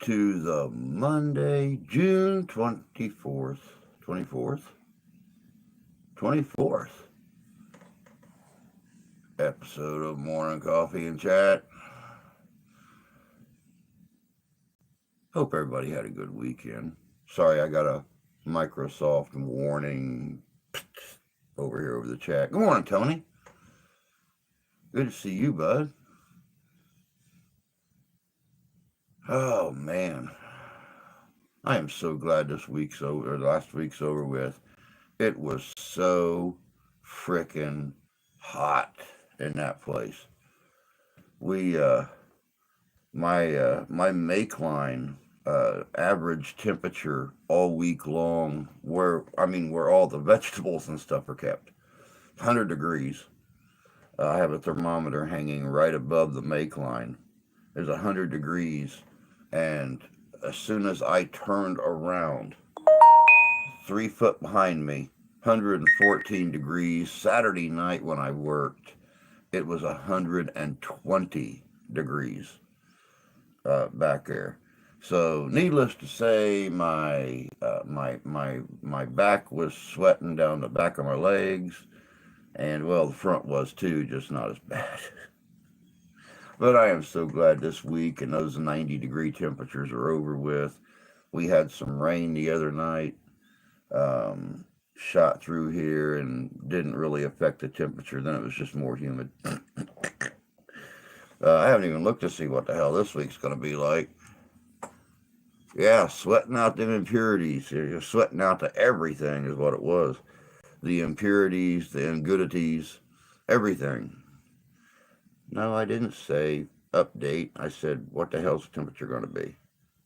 to the Monday, June 24th, 24th episode of Morning Coffee and Chat. Hope everybody had a good weekend. Sorry, I got a Microsoft warning over here over the chat. Good morning, Tony. Good to see you, bud. Oh, man. I am so glad this week's over, or last week's over with. It was so freaking hot in that place. My make line average temperature all week long, where all the vegetables and stuff are kept, 100 degrees. I have a thermometer hanging right above the make line. There's 100 degrees, and as soon as I turned around, 3 foot behind me, 114 degrees. Saturday night when I worked, it was 120 degrees back there. So, needless to say, my back was sweating down the back of my legs, and well, the front was too, just not as bad. But I am so glad this week and those 90-degree temperatures are over with. We had some rain the other night, shot through here and didn't really affect the temperature. Then it was just more humid. I haven't even looked to see what the hell this week's going to be like. Yeah, sweating out them impurities. You're sweating out to everything is what it was. The impurities, the ingoodities, everything. No, I didn't say update. I said, what the hell's the temperature going to be?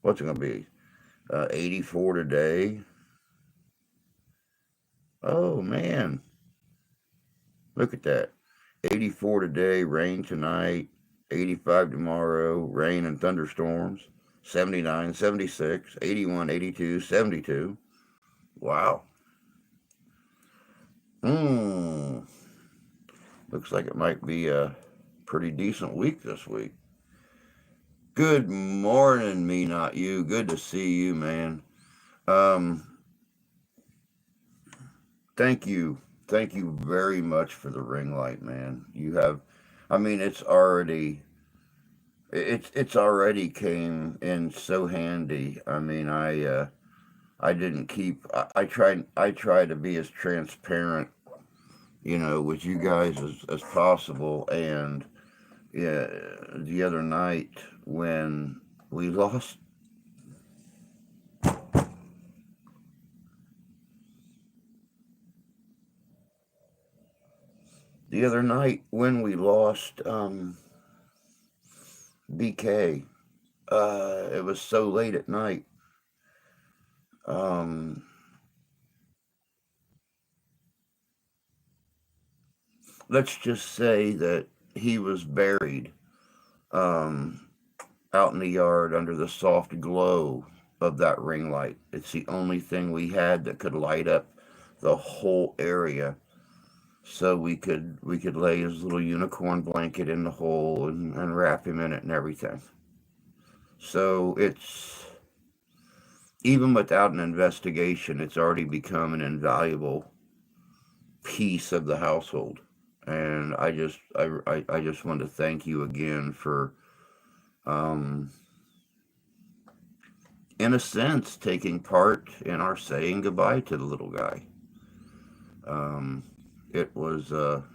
What's it going to be? 84 today. Oh, man. Look at that. 84 today, rain tonight, 85 tomorrow, rain and thunderstorms, 79, 76, 81, 82, 72. Wow. Looks like it might be a pretty decent week this week. Good morning, me, not you. Good to see you, man. Thank you. Thank you very much for the ring light, man. It's already came in so handy. I didn't keep. I try to be as transparent, with you guys as possible. And yeah, the other night when we lost. The other night when we lost BK, it was so late at night. Let's just say that he was buried out in the yard under the soft glow of that ring light. It's the only thing we had that could light up the whole area. So we could lay his little unicorn blanket in the hole and wrap him in it and everything. So it's, even without an investigation, it's already become an invaluable piece of the household. And I just want to thank you again for, in a sense, taking part in our saying goodbye to the little guy. It was the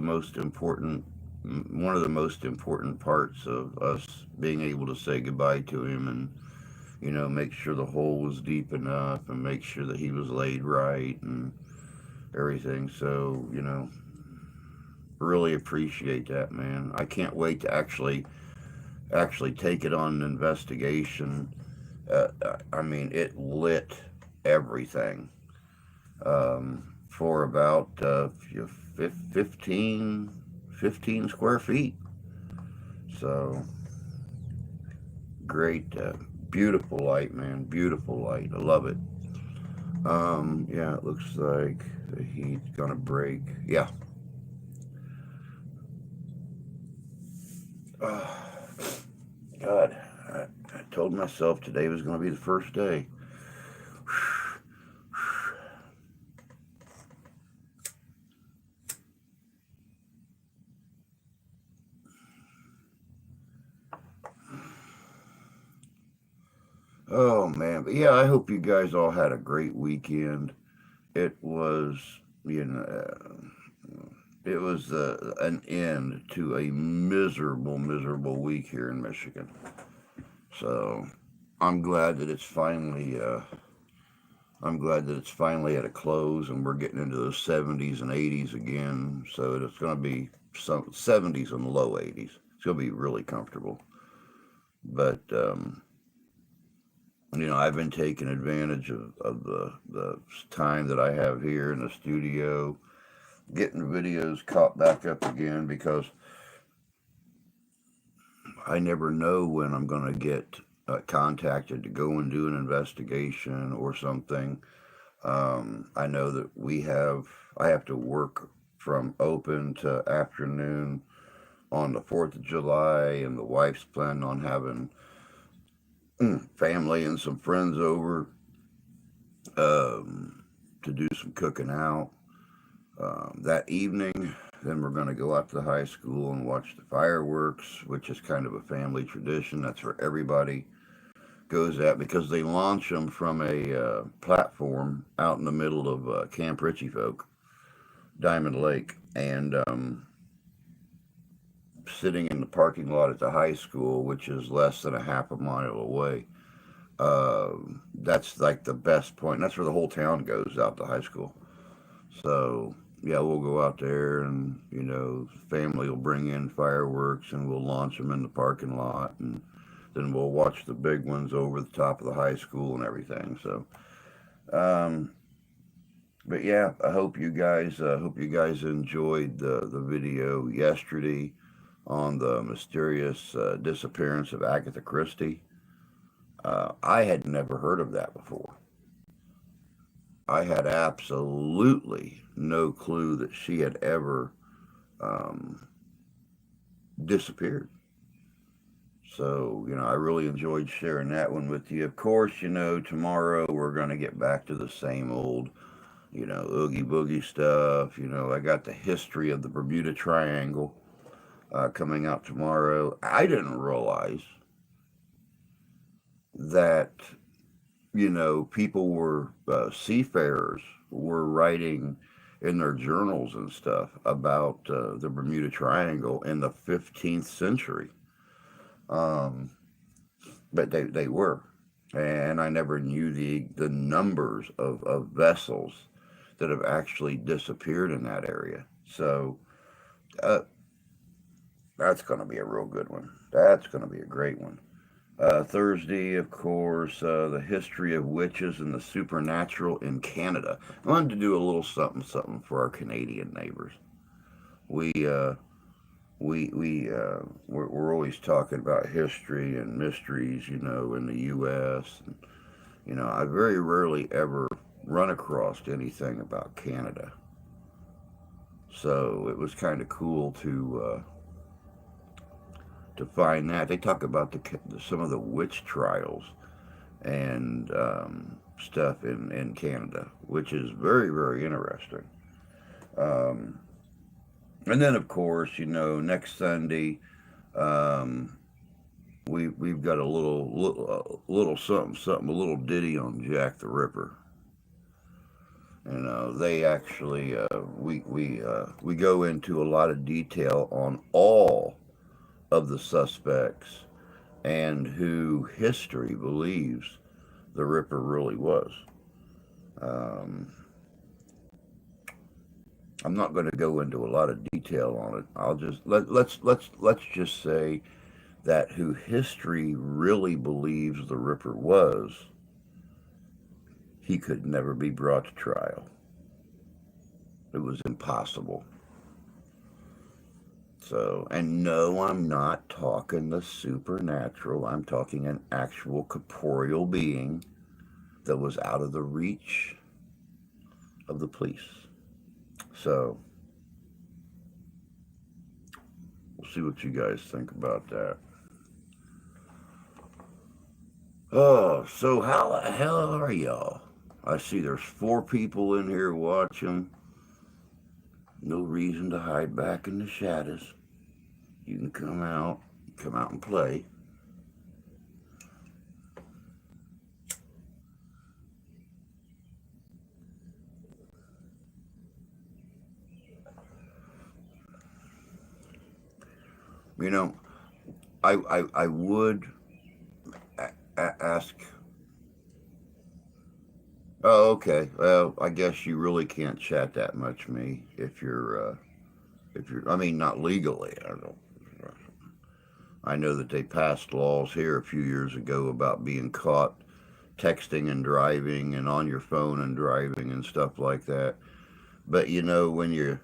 most important, one of the most important parts of us being able to say goodbye to him, and make sure the hole was deep enough and make sure that he was laid right and everything. So really appreciate that, man. I can't wait to actually take it on an investigation. It lit everything for about 15 square feet. So great, beautiful light, man. Beautiful light. I love it. Yeah, it looks like the heat's gonna break. Yeah. Oh, God, I told myself today was going to be the first day. Oh man, but yeah, I hope you guys all had a great weekend. It was, you know, it was an end to a miserable, miserable week here in Michigan. So I'm glad that it's finally, I'm glad that it's finally at a close, and we're getting into the 70s and 80s again. So it's going to be some 70s and low 80s. It's going to be really comfortable. But I've been taking advantage of the time that I have here in the studio, getting videos caught back up again because I never know when I'm going to get contacted to go and do an investigation or something. I know that I have to work from open to afternoon on the 4th of July, and the wife's planning on having family and some friends over to do some cooking out. That evening, then we're going to go out to the high school and watch the fireworks, which is kind of a family tradition. That's where everybody goes at because they launch them from a platform out in the middle of Camp Ritchie Folk, Diamond Lake, and sitting in the parking lot at the high school, which is less than a half a mile away. Uh, that's like the best point. That's where the whole town goes out to high school. So yeah, we'll go out there, and family will bring in fireworks, and we'll launch them in the parking lot, and then we'll watch the big ones over the top of the high school and everything. So, um, but yeah, I hope you guys enjoyed the video yesterday on the mysterious disappearance of Agatha Christie. I had never heard of that before. I had absolutely no clue that she had ever um, disappeared. So, I really enjoyed sharing that one with you. Of course, tomorrow we're going to get back to the same old, Oogie Boogie stuff. I got the history of the Bermuda Triangle coming out tomorrow. I didn't realize that, people seafarers were writing in their journals and stuff about the Bermuda Triangle in the 15th century. Um, but they were. And I never knew the numbers of vessels that have actually disappeared in that area. So uh, that's going to be a real good one. That's going to be a great one. Thursday, of course, the history of witches and the supernatural in Canada. I wanted to do a little something, something for our Canadian neighbors. We uh, we're always talking about history and mysteries, in the U.S. And, I very rarely ever run across anything about Canada. So it was kind of cool to find that they talk about some of the witch trials and stuff in Canada, which is very, very interesting. Um, and then, of course, next Sunday, um, we've got a little something, something, a little ditty on Jack the Ripper. They actually we go into a lot of detail on all of the suspects and who history believes the Ripper really was. Um, I'm not going to go into a lot of detail on it. I'll just let's just say that who history really believes the Ripper was, he could never be brought to trial. It was impossible. So, and no, I'm not talking the supernatural. I'm talking an actual corporeal being that was out of the reach of the police. So, we'll see what you guys think about that. Oh, so how the hell are y'all? I see there's 4 people in here watching. No reason to hide back in the shadows. You can come out and play. You know, I would ask. Oh, okay. Well, I guess you really can't chat that much, me, if you're. I mean, not legally. I don't. I know that they passed laws here a few years ago about being caught texting and driving and on your phone and driving and stuff like that. But when you're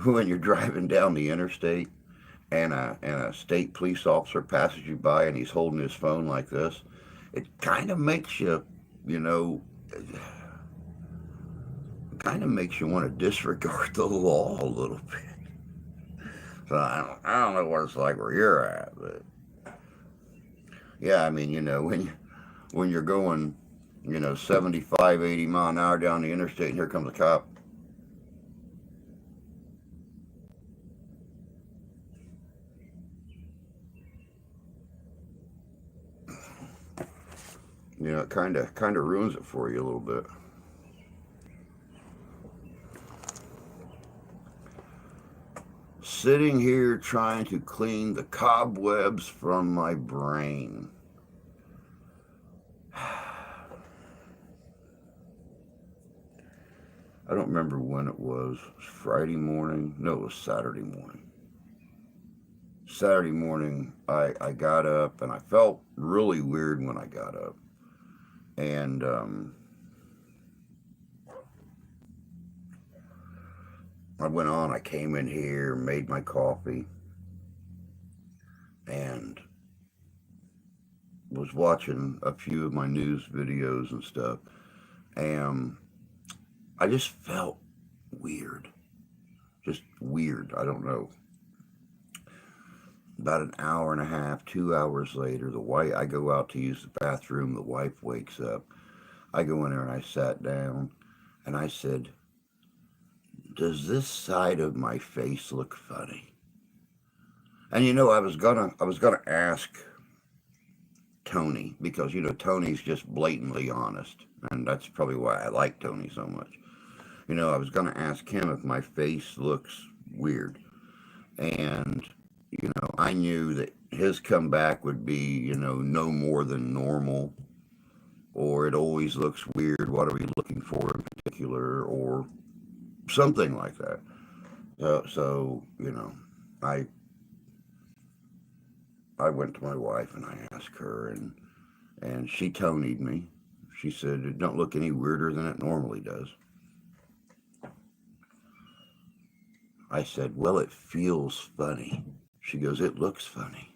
when you're driving down the interstate and a state police officer passes you by and he's holding his phone like this, it kind of makes you, you know, kind of makes you want to disregard the law a little bit. So I don't know what it's like where you're at, but yeah, I mean, when you're going, 75, 80 mile an hour down the interstate and here comes a cop, it kind of ruins it for you a little bit. Sitting here trying to clean the cobwebs from my brain. I don't remember when it was. It was Friday morning. No, it was Saturday morning. Saturday morning, I got up and I felt really weird when I got up. And I went on, I came in here, made my coffee, and was watching a few of my news videos and stuff. And I just felt weird. Just weird. I don't know. About an hour and a half, 2 hours later, I go out to use the bathroom. The wife wakes up. I go in there and I sat down and I said, "Does this side of my face look funny?" And I was gonna ask Tony because Tony's just blatantly honest, and that's probably why I like Tony so much. I was gonna ask him if my face looks weird, and I knew that his comeback would be, no more than normal, or it always looks weird. What are we looking for in particular, or something like that. So I I went to my wife and I asked her, and she Tony'd me. She said it don't look any weirder than it normally does. I said, well, it feels funny. She goes, it looks funny.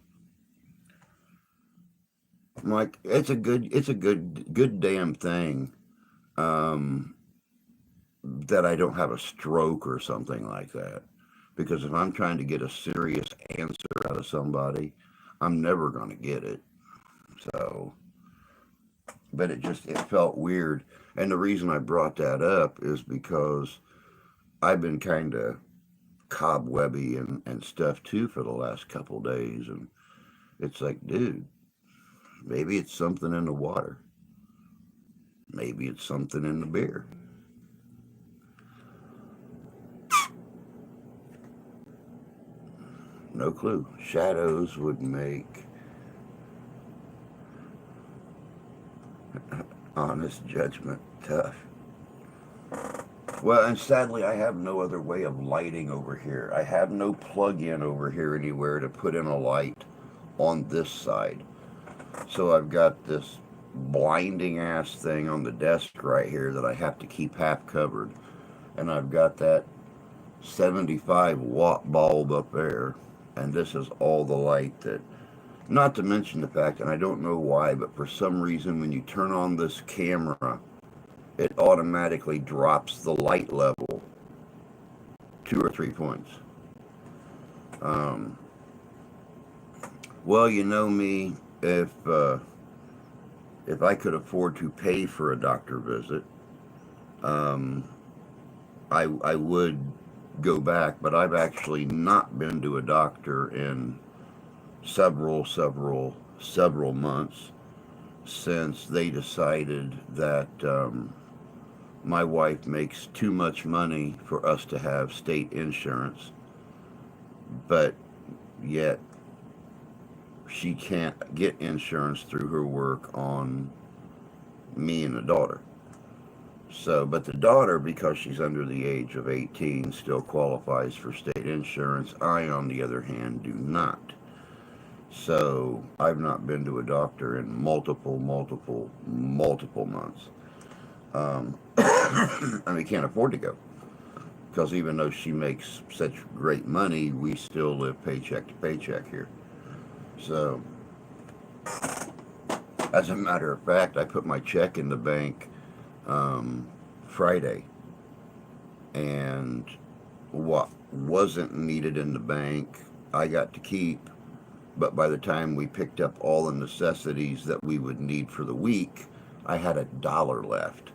I'm like, it's a good damn thing that I don't have a stroke or something like that. Because if I'm trying to get a serious answer out of somebody, I'm never going to get it. So, but it felt weird. And the reason I brought that up is because I've been kind of cobwebby and stuff too for the last couple days. And it's like, dude, maybe it's something in the water. Maybe it's something in the beer. No clue. Shadows would make honest judgment tough. Well, and sadly, I have no other way of lighting over here. I have no plug-in over here anywhere to put in a light on this side. So I've got this blinding ass thing on the desk right here that I have to keep half covered. And I've got that 75-watt bulb up there. And this is all the light that, not to mention the fact, and I don't know why, but for some reason when you turn on this camera, it automatically drops the light level 2 or 3 points. Well, you know me, if uh, if I could afford to pay for a doctor visit, um, I would go back. But I've actually not been to a doctor in several months since they decided that my wife makes too much money for us to have state insurance, but yet she can't get insurance through her work on me and the daughter. So, but the daughter, because she's under the age of 18, still qualifies for state insurance. I, on the other hand, do not. So, I've not been to a doctor in multiple months. And we can't afford to go because even though she makes such great money, we still live paycheck to paycheck here. So, as a matter of fact, I put my check in the bank um, Friday, and what wasn't needed in the bank, I got to keep. But by the time we picked up all the necessities that we would need for the week, I had $1 left,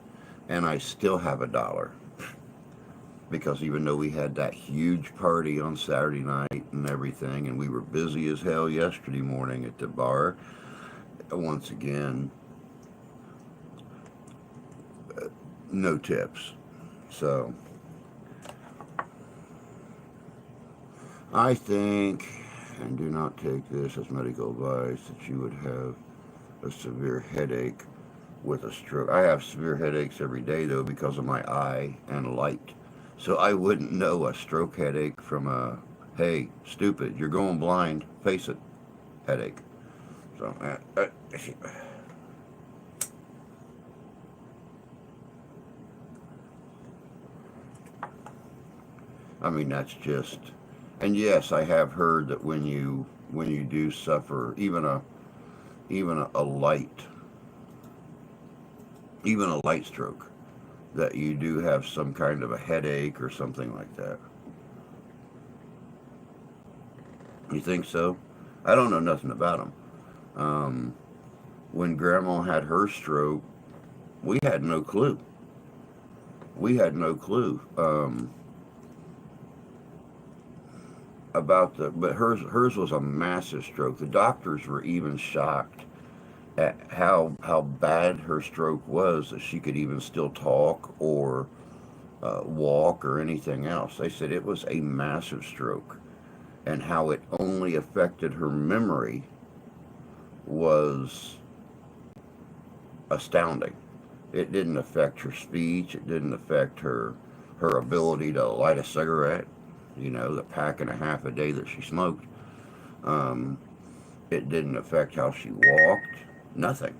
and I still have $1 because even though we had that huge party on Saturday night and everything, and we were busy as hell yesterday morning at the bar, once again, no tips. So I think, and do not take this as medical advice, that you would have a severe headache with a stroke. I have severe headaches every day though because of my eye and light. So I wouldn't know a stroke headache from a, hey, stupid, you're going blind, face it, headache. So, I mean, that's just, and yes, I have heard that when you do suffer even a light, even a light stroke, that you do have some kind of a headache or something like that. You think so? I don't know nothing about them. Um, when Grandma had her stroke, we had no clue. We had no clue about but hers was a massive stroke. The doctors were even shocked at how bad her stroke was, that she could even still talk or walk or anything else. They said it was a massive stroke, and how it only affected her memory was astounding. It didn't affect her speech. It didn't affect her ability to light a cigarette. The pack and a half a day that she smoked. Um, it didn't affect how she walked. Nothing.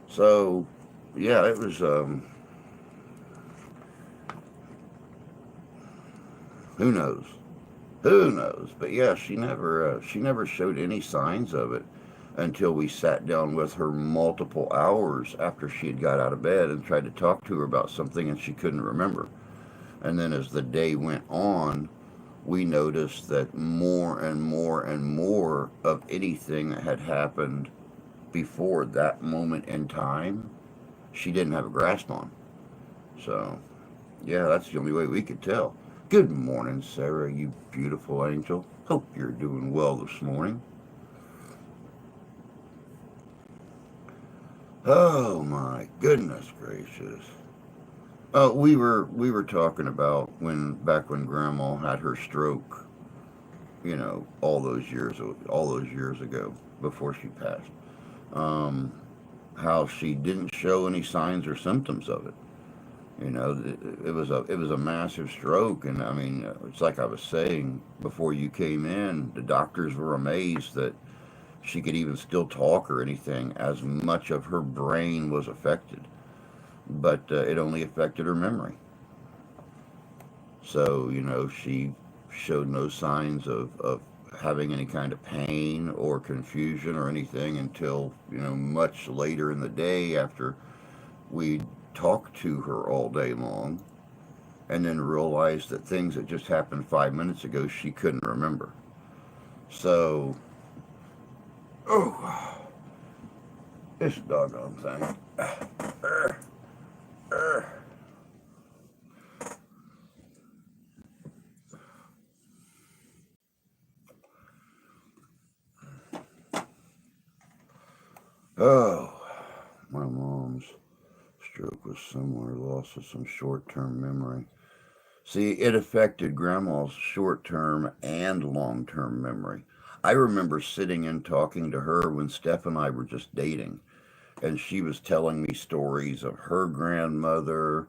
So, yeah, it was. Who knows? Who knows? But yeah, she never showed any signs of it until we sat down with her multiple hours after she had got out of bed and tried to talk to her about something and she couldn't remember. And then as the day went on, we noticed that more and more and more of anything that had happened before that moment in time, she didn't have a grasp on. So, yeah, that's the only way we could tell. Good morning, Sarah, you beautiful angel. Hope you're doing well this morning. Oh my goodness gracious. We were talking about when Grandma had her stroke, all those years ago before she passed. Um, how she didn't show any signs or symptoms of it. It was a massive stroke, and I mean, it's like I was saying before you came in. The doctors were amazed that she could even still talk or anything, as much of her brain was affected. But it only affected her memory. So she showed no signs of having any kind of pain or confusion or anything until much later in the day after we talked to her all day long, and then realized that things that just happened 5 minutes ago she couldn't remember. So Oh, this doggone thing. Uh, uh. Oh, my mom's stroke was similar, loss of some short term memory. See, it affected grandma's short term and long term memory. I remember sitting and talking to her when Steph and I were just dating, and she was telling me stories of her grandmother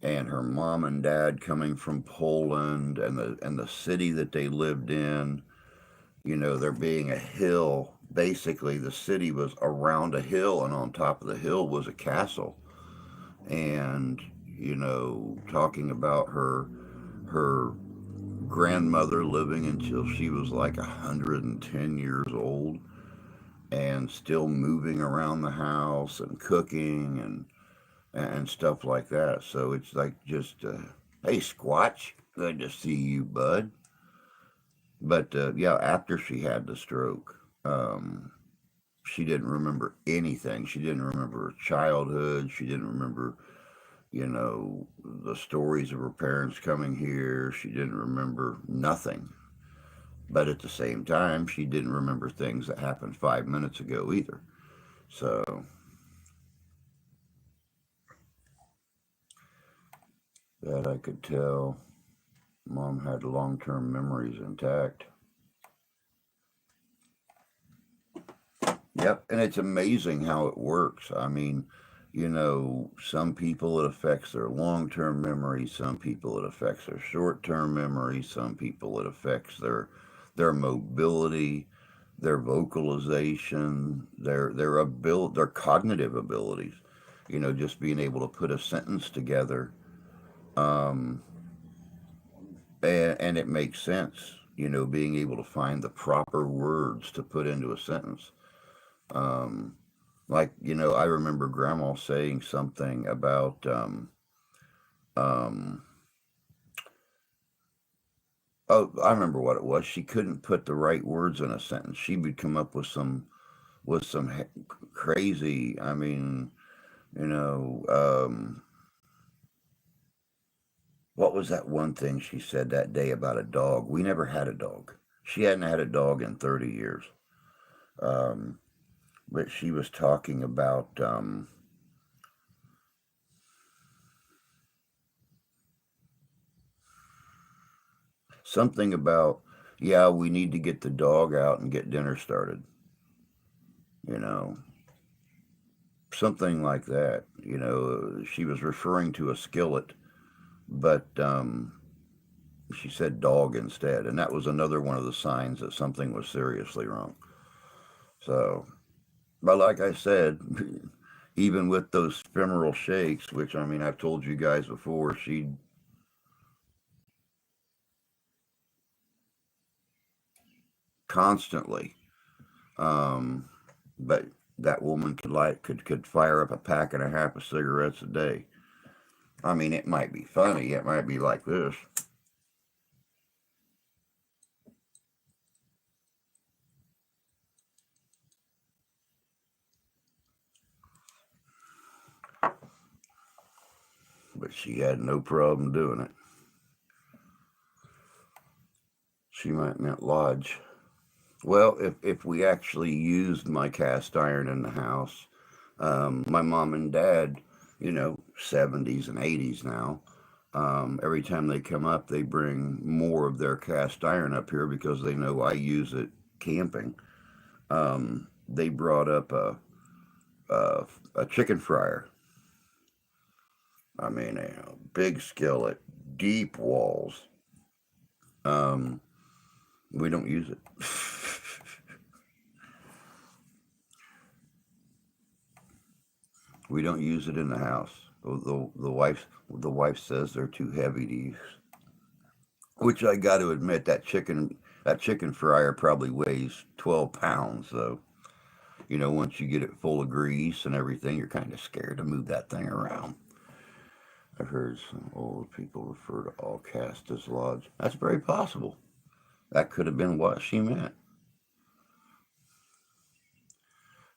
and her mom and dad coming from Poland and the city that they lived in. There being a hill. Basically, the city was around a hill, and on top of the hill was a castle. And talking about her grandmother living until she was like 110 years old and still moving around the house and cooking and stuff like that. So it's like just, hey, Squatch, good to see you, bud. But yeah, after she had the stroke, she didn't remember anything. She didn't remember her childhood. She didn't remember, the stories of her parents coming here. She didn't remember nothing. But at the same time, she didn't remember things that happened 5 minutes ago either. So that I could tell mom had long term memories intact. Yep, and it's amazing how it works. I mean, some people it affects their long term memory, some people it affects their short term memory, some people it affects their mobility, their vocalization, their cognitive abilities. Just being able to put a sentence together, um, and it makes sense. Being able to find the proper words to put into a sentence. Um, Like, I remember grandma saying something about um oh, I remember what it was. She couldn't put the right words in a sentence. She would come up with some crazy, I mean, you know, um what was that one thing she said that day about a dog? We never had a dog. She hadn't had a dog in 30 years. Um but she was talking about something about, yeah, we need to get the dog out and get dinner started. You know, something like that. She was referring to a skillet, but she said dog instead, and that was another one of the signs that something was seriously wrong. So, but like I said, even with those femoral shakes, which I mean I've told you guys before, she constantly, um, but that woman could fire up a pack and a half of cigarettes a day. I mean, it might be funny, it might be like this, but she had no problem doing it. She might meant lodge. Well, if we actually used my cast iron in the house, my mom and dad, 70s and 80s now, every time they come up, they bring more of their cast iron up here because they know I use it camping. They brought up a, a chicken fryer. I mean, a big skillet, deep walls. Um, we don't use it. We don't use it in the house. The wife says they're too heavy to use. Which I got to admit, that chicken fryer probably weighs 12 pounds. So once you get it full of grease and everything, you're kind of scared to move that thing around. I've heard some old people refer to all caste as lodge. That's very possible. That could have been what she meant.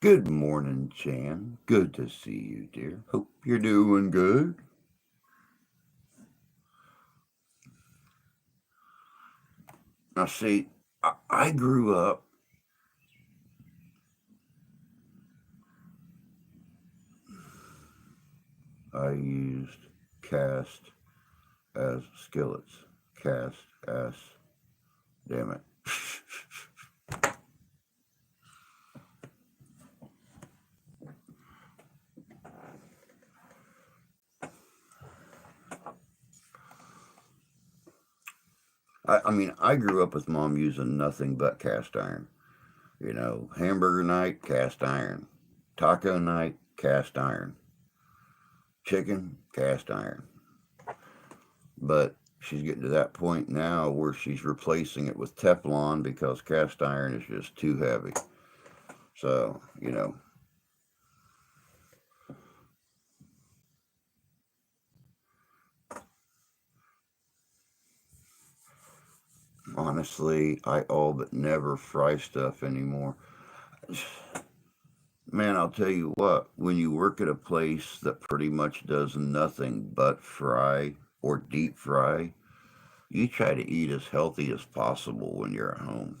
Good morning, Jan. Good to see you, dear. Hope you're doing good. Now, see, I grew up, I used cast as skillets. Cast as, damn it. I grew up with mom using nothing but cast iron. Hamburger night, cast iron. Taco night, cast iron. Chicken, cast iron. But she's getting to that point now where she's replacing it with Teflon because cast iron is just too heavy. So, honestly, I all but never fry stuff anymore. Man, I'll tell you what, when you work at a place that pretty much does nothing but fry or deep fry, you try to eat as healthy as possible when you're at home.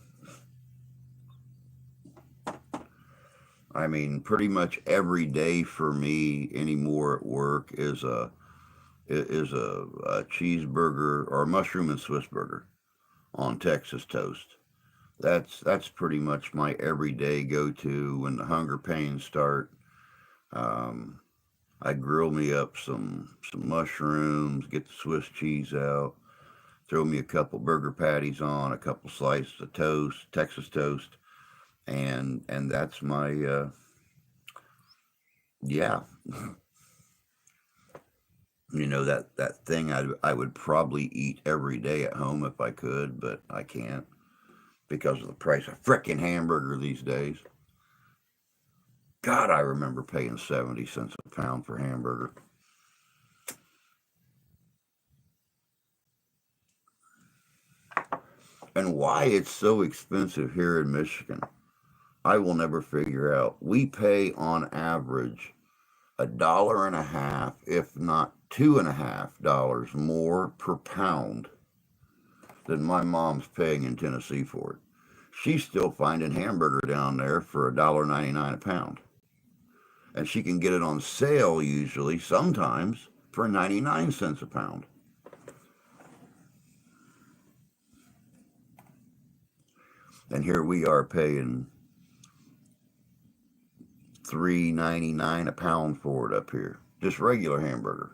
Pretty much every day for me anymore at work is a cheeseburger or a mushroom and Swiss burger on Texas toast. That's pretty much my everyday go to when the hunger pains start. Um, I grill me up some mushrooms, get the Swiss cheese out, throw me a couple burger patties on, a couple slices of toast, Texas toast, and that's my yeah. That thing I would probably eat every day at home if I could, but I can't because of the price of frickin' hamburger these days. God, I remember paying 70 cents a pound for hamburger. And why it's so expensive here in Michigan, I will never figure out. We pay on average $1.50, if not $2.50 more per pound than my mom's paying in Tennessee for it. She's still finding hamburger down there for $1.99 a pound. And she can get it on sale usually, sometimes, for 99 cents a pound. And here we are paying $3.99 a pound for it up here. Just regular hamburger.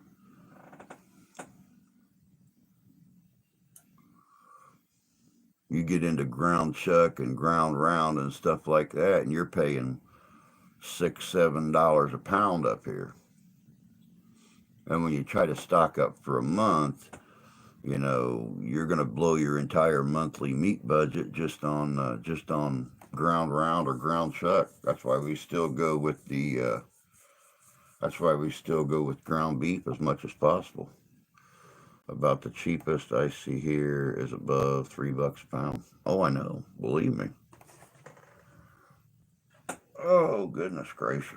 You get into ground chuck and ground round and stuff like that, and you're paying $6, $7 a pound up here. And when you try to stock up for a month, you're going to blow your entire monthly meat budget just on ground round or ground chuck. That's why we still go with ground beef as much as possible. About the cheapest I see here is above $3 a pound. Oh, I know. Believe me. Oh, goodness gracious.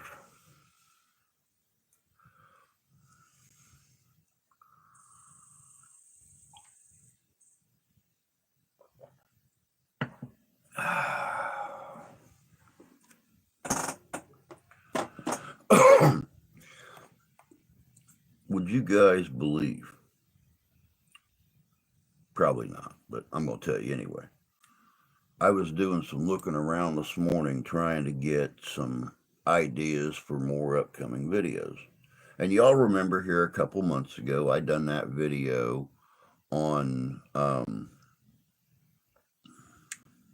Would you guys believe? Probably not, but I'm going to tell you anyway. I was doing some looking around this morning trying to get some ideas for more upcoming videos. And y'all remember here a couple months ago, I done that video on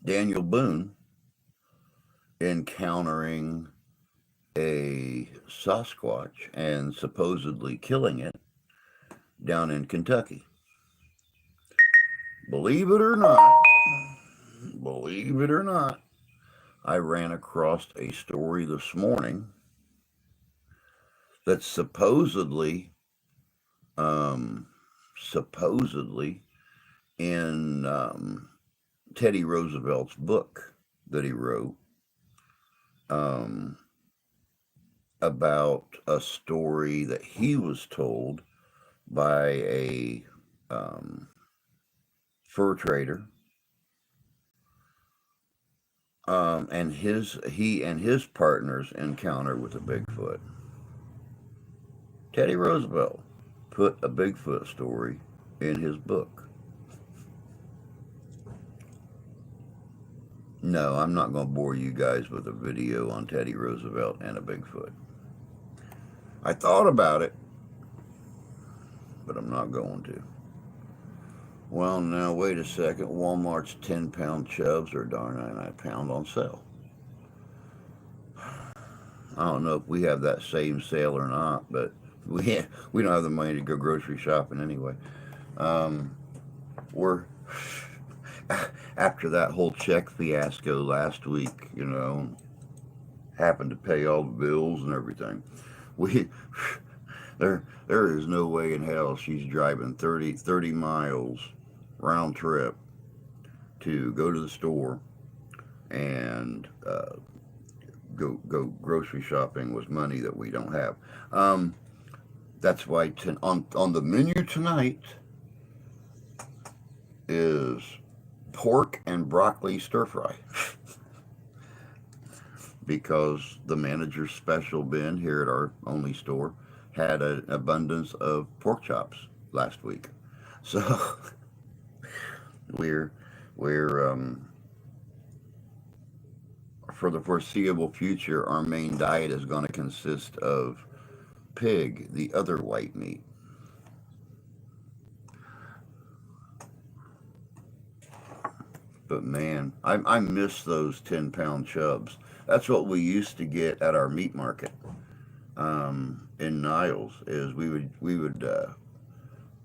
Daniel Boone encountering a Sasquatch and supposedly killing it down in Kentucky. Believe it or not, believe it or not, I ran across a story this morning that supposedly in Teddy Roosevelt's book that he wrote, about a story that he was told by a um, fur trader, and his partner's encounter with a Bigfoot. Teddy Roosevelt put a Bigfoot story in his book. No, I'm not going to bore you guys with a video on Teddy Roosevelt and a Bigfoot. I thought about it, but I'm not going to. Well, now, wait a second. Walmart's 10-pound chubs are $1.99 a pound on sale. I don't know if we have that same sale or not, but we don't have the money to go grocery shopping anyway. Um, we're after that whole check fiasco last week, happened to pay all the bills and everything. We there is no way in hell she's driving 30 miles round trip to go to the store and go grocery shopping with money that we don't have. That's why on the menu tonight is pork and broccoli stir fry. Because the manager's special bin here at our only store had an abundance of pork chops last week. So we're we're for the foreseeable future, our main diet is going to consist of pig, the other white meat. But man, I miss those 10-pound chubs. That's what we used to get at our meat market in Niles. Is we would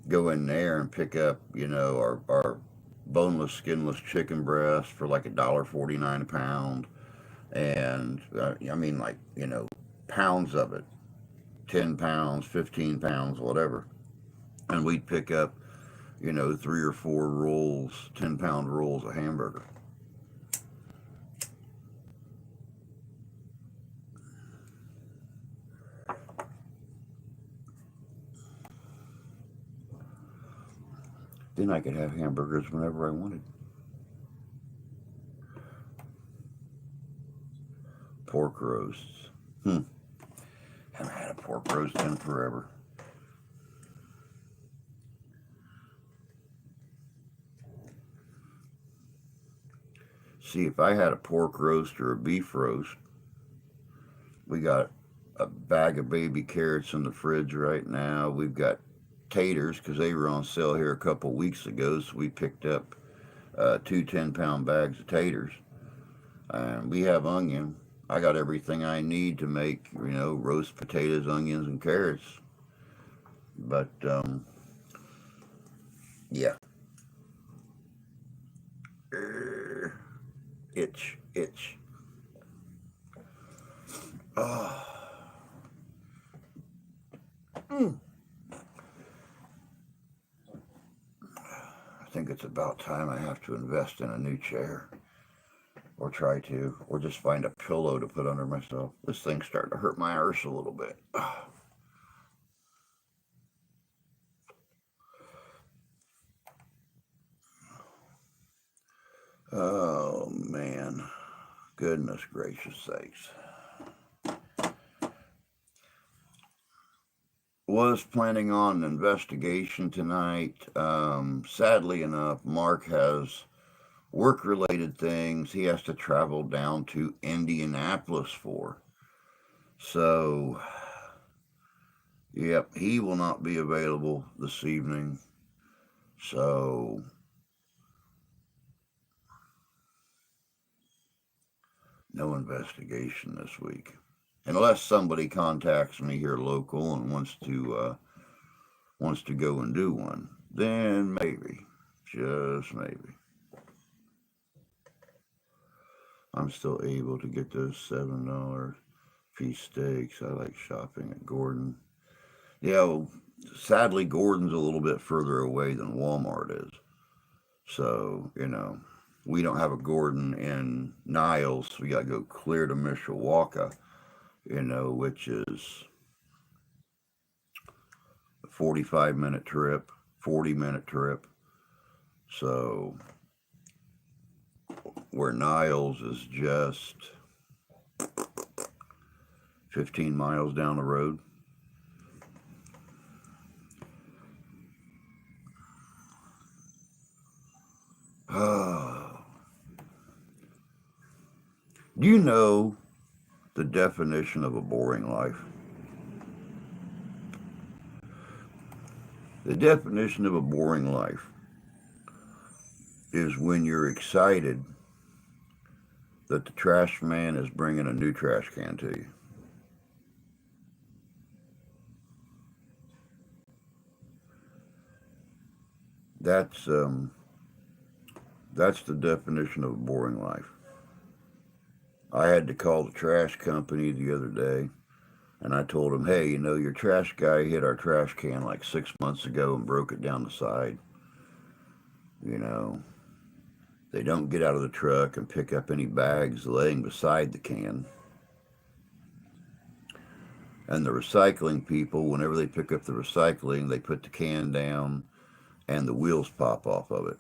go in there and pick up our boneless, skinless chicken breast for like $1.49 a pound, and I mean like pounds of it, 10 pounds, 15 pounds, whatever, and we'd pick up 3 or 4 rolls, 10-pound rolls of hamburger. Then I could have hamburgers whenever I wanted. Pork roasts. Haven't had a pork roast in forever. See, if I had a pork roast or a beef roast, we got a bag of baby carrots in the fridge right now. We've got taters because they were on sale here a couple weeks ago, so we picked up two 10-pound bags of taters. And we have onion. I got everything I need to make, roast potatoes, onions, and carrots. But yeah, itch, itch. Oh. Mm. I think it's about time I have to invest in a new chair. Or try to. Or just find a pillow to put under myself. This thing's starting to hurt my arse a little bit. Oh, man. Goodness gracious sakes. Was planning on an investigation tonight. Sadly enough, Mark has work related things he has to travel down to Indianapolis for. So, yep, he will not be available this evening. So, no investigation this week. Unless somebody contacts me here local and wants to go and do one, then maybe, just maybe, I'm still able to get those $7 piece steaks. I like shopping at Gordon. Yeah, well, sadly, Gordon's a little bit further away than Walmart is. So, we don't have a Gordon in Niles. So we got to go clear to Mishawaka which is a 45-minute trip, 40-minute trip. So where Niles is just 15 miles down the road. Do you know the definition of a boring life? The definition of a boring life is when you're excited that the trash man is bringing a new trash can to you. That's um, that's the definition of a boring life. I had to call the trash company the other day, and I told him, "Hey, your trash guy hit our trash can like 6 months ago and broke it down the side. You know, they don't get out of the truck and pick up any bags laying beside the can. And the recycling people, whenever they pick up the recycling, they put the can down and the wheels pop off of it."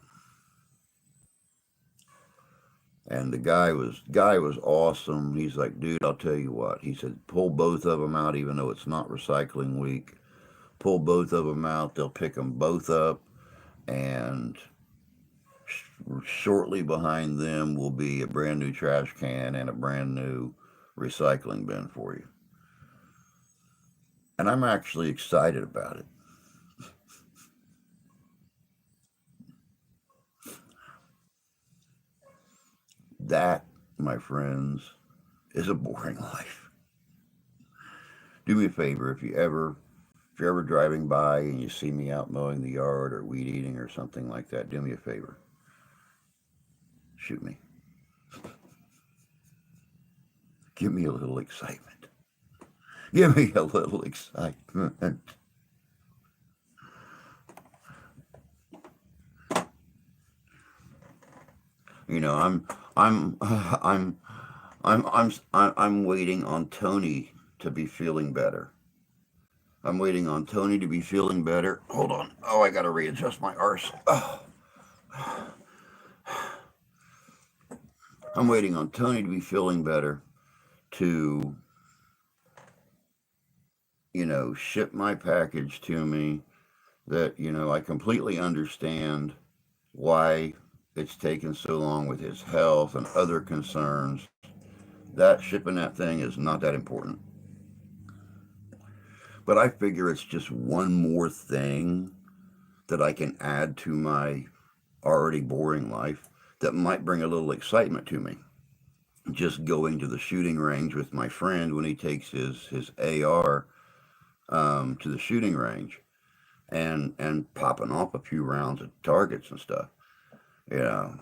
And the guy was awesome. He's like, "Dude, I'll tell you what." He said, "Pull both of them out, even though it's not recycling week. Pull both of them out. They'll pick them both up, and shortly behind them will be a brand new trash can and a brand new recycling bin for you." And I'm actually excited about it. That, my friends, is a boring life. Do me a favor, if you're ever driving by and you see me out mowing the yard or weed eating or something like that, do me a favor. Shoot me. Give me a little excitement. Give me a little excitement. You know, I'm, I'm, I'm waiting on Tony to be feeling better. I'm waiting on Tony to be feeling better. Hold on. Oh, I gotta readjust my arse. Oh, I'm waiting on Tony to be feeling better to, ship my package to me. That, I completely understand why it's taken so long with his health and other concerns. That shipping that thing is not that important. But I figure it's just one more thing that I can add to my already boring life that might bring a little excitement to me. Just going to the shooting range with my friend when he takes his AR to the shooting range and popping off a few rounds at targets and stuff. Yeah,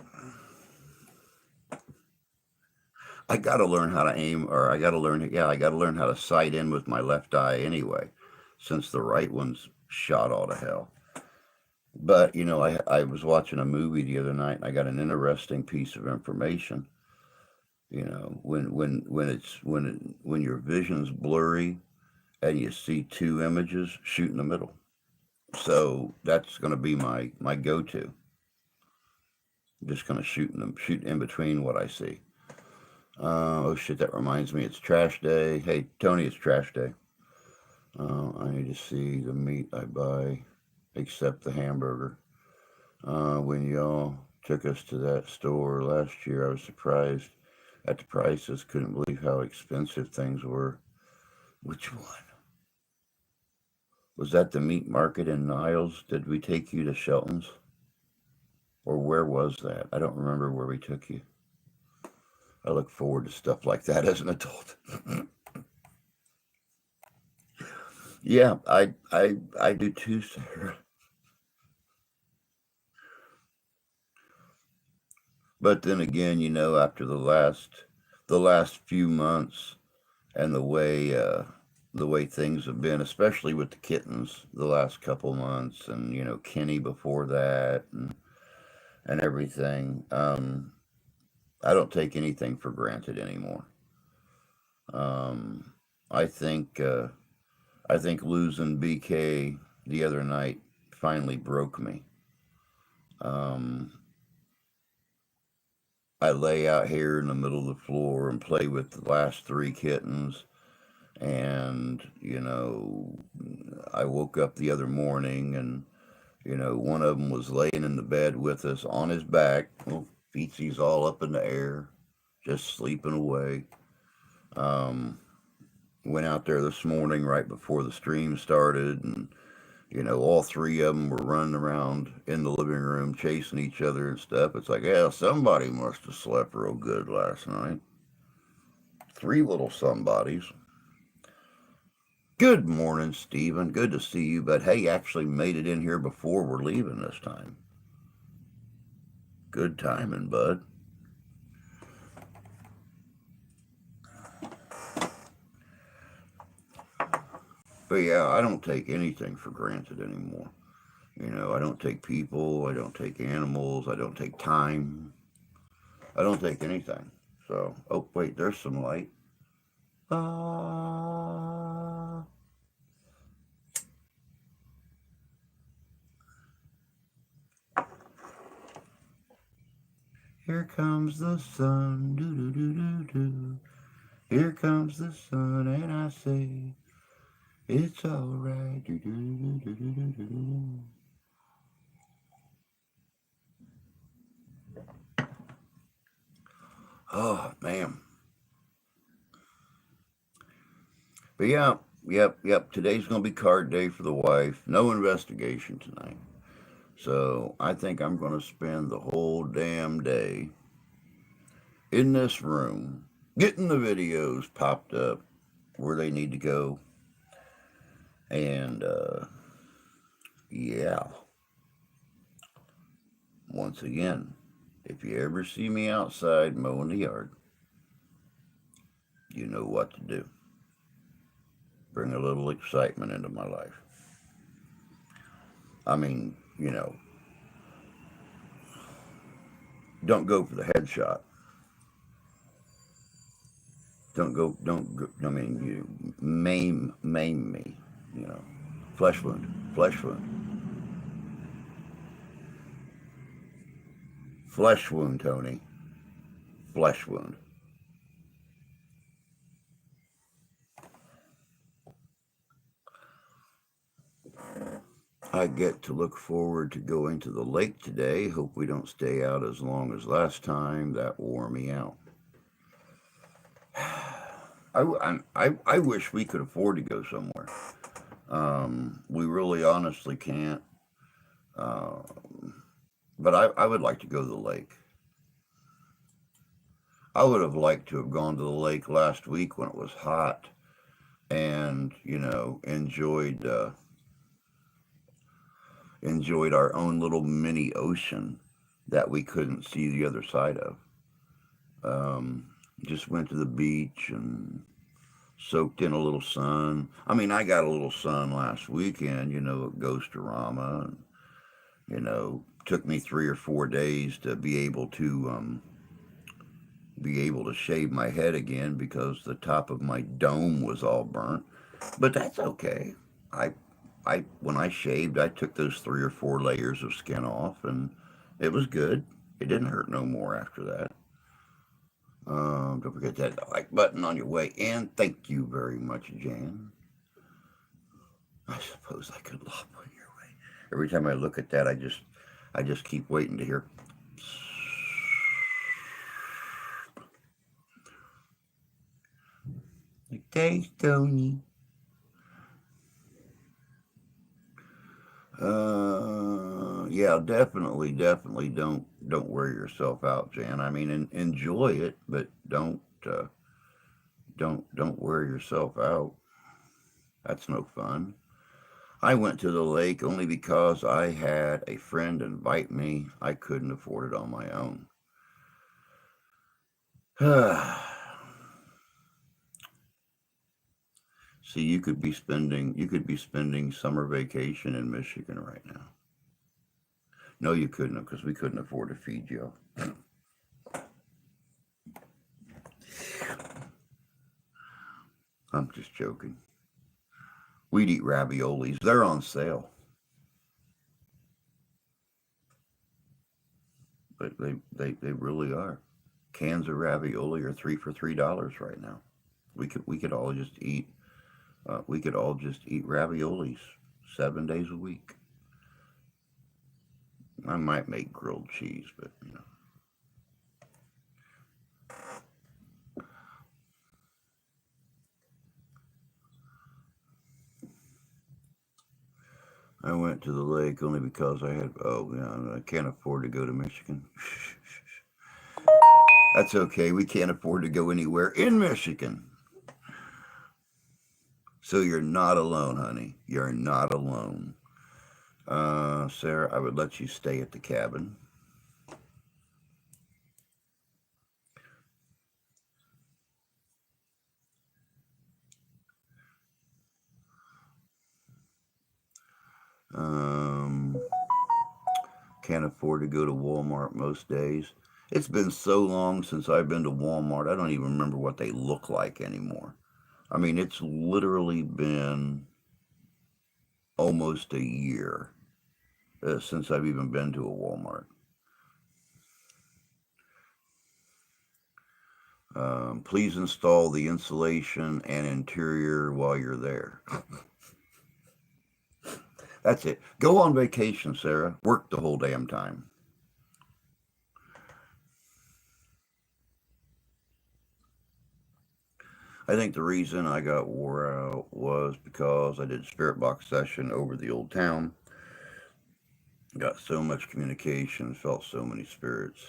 I got to learn how to aim, or I got to learn how to sight in with my left eye anyway, since the right one's shot all to hell. But I was watching a movie the other night, and I got an interesting piece of information. When your vision's blurry and you see two images, shoot in the middle. So that's going to be my go-to. I'm just going to shoot in between what I see. Oh shit, that reminds me, it's trash day. Hey Tony, it's trash day. I need to see the meat I buy, except the hamburger. When y'all took us to that store last year, I was surprised at the prices. Couldn't believe how expensive things were. Which one? Was that the meat market in Niles? Did we take you to Shelton's? Or where was that? I don't remember where we took you. I look forward to stuff like that as an adult. Yeah, I do too, Sarah. But then again, after the last few months and the way things have been, especially with the kittens the last couple months, and Kenny before that, and everything. I don't take anything for granted anymore. Um, I think I think losing BK the other night finally broke me. Um, I lay out here in the middle of the floor and play with the last three kittens. And, I woke up the other morning and, one of them was laying in the bed with us on his back, well, feetsies all up in the air, just sleeping away. Um, Went out there this morning right before the stream started, and all three of them were running around in the living room chasing each other and stuff. It's like, yeah, somebody must have slept real good last night. Three little somebodies. Good morning, Stephen. Good to see you, but hey, actually made it in here before we're leaving this time. Good timing, bud. But yeah, I don't take anything for granted anymore. I don't take people, I don't take animals, I don't take time, I don't take anything. So, oh, wait, there's some light. Ah, here comes the sun, doo doo doo doo doo. Here comes the sun, and I say, it's alright, doo doo doo doo doo doo doo. Oh, man. But yeah, yep. Today's going to be card day for the wife. No investigation tonight. So I think I'm going to spend the whole damn day in this room getting the videos popped up where they need to go. And yeah, once again, if you ever see me outside mowing the yard, you know what to do. Bring a little excitement into my life. I mean, don't go for the headshot. Don't go, I mean, you maim me, you know. Flesh wound, flesh wound, Tony, flesh wound. I get to look forward to going to the lake today. Hope we don't stay out as long as last time. That wore me out. I wish we could afford to go somewhere. We really honestly can't. But I would like to go to the lake. I would have liked to have gone to the lake last week when it was hot and, enjoyed our own little mini ocean that we couldn't see the other side of. Um, just went to the beach and soaked in a little sun. I mean, I got a little sun last weekend, at Ghostorama, and took me 3 or 4 days to be able to shave my head again because the top of my dome was all burnt. But that's okay. I I when I shaved, I took those 3 or 4 layers of skin off, and it was good. It didn't hurt no more after that. Don't forget that like button on your way in. Thank you very much, Jan. I suppose I could lop on your way. Every time I look at that, I just keep waiting to hear. Like, thanks, Tony. Yeah, definitely don't wear yourself out, Jan. I mean, enjoy it, but don't wear yourself out. That's no fun. I went to the lake only because I had a friend invite me. I couldn't afford it on my own. See, you could be spending summer vacation in Michigan right now. No, you couldn't, because we couldn't afford to feed you. I'm just joking. We'd eat raviolis. They're on sale. They really are. Cans of ravioli are three for $3 right now. We could all just eat we could all just eat raviolis 7 days a week. I might make grilled cheese, but I went to the lake only because I had. Oh, yeah, I can't afford to go to Michigan. That's okay. We can't afford to go anywhere in Michigan. So you're not alone, honey. You're not alone. Sarah, I would let you stay at the cabin. Um, can't afford to go to Walmart most days. It's been so long since I've been to Walmart, I don't even remember what they look like anymore. I mean, it's literally been almost a year since I've even been to a Walmart. Please install the insulation and interior while you're there. That's it. Go on vacation, Sarah. Work the whole damn time. I think the reason I got wore out was because I did spirit box session over the old town. Got so much communication, felt so many spirits.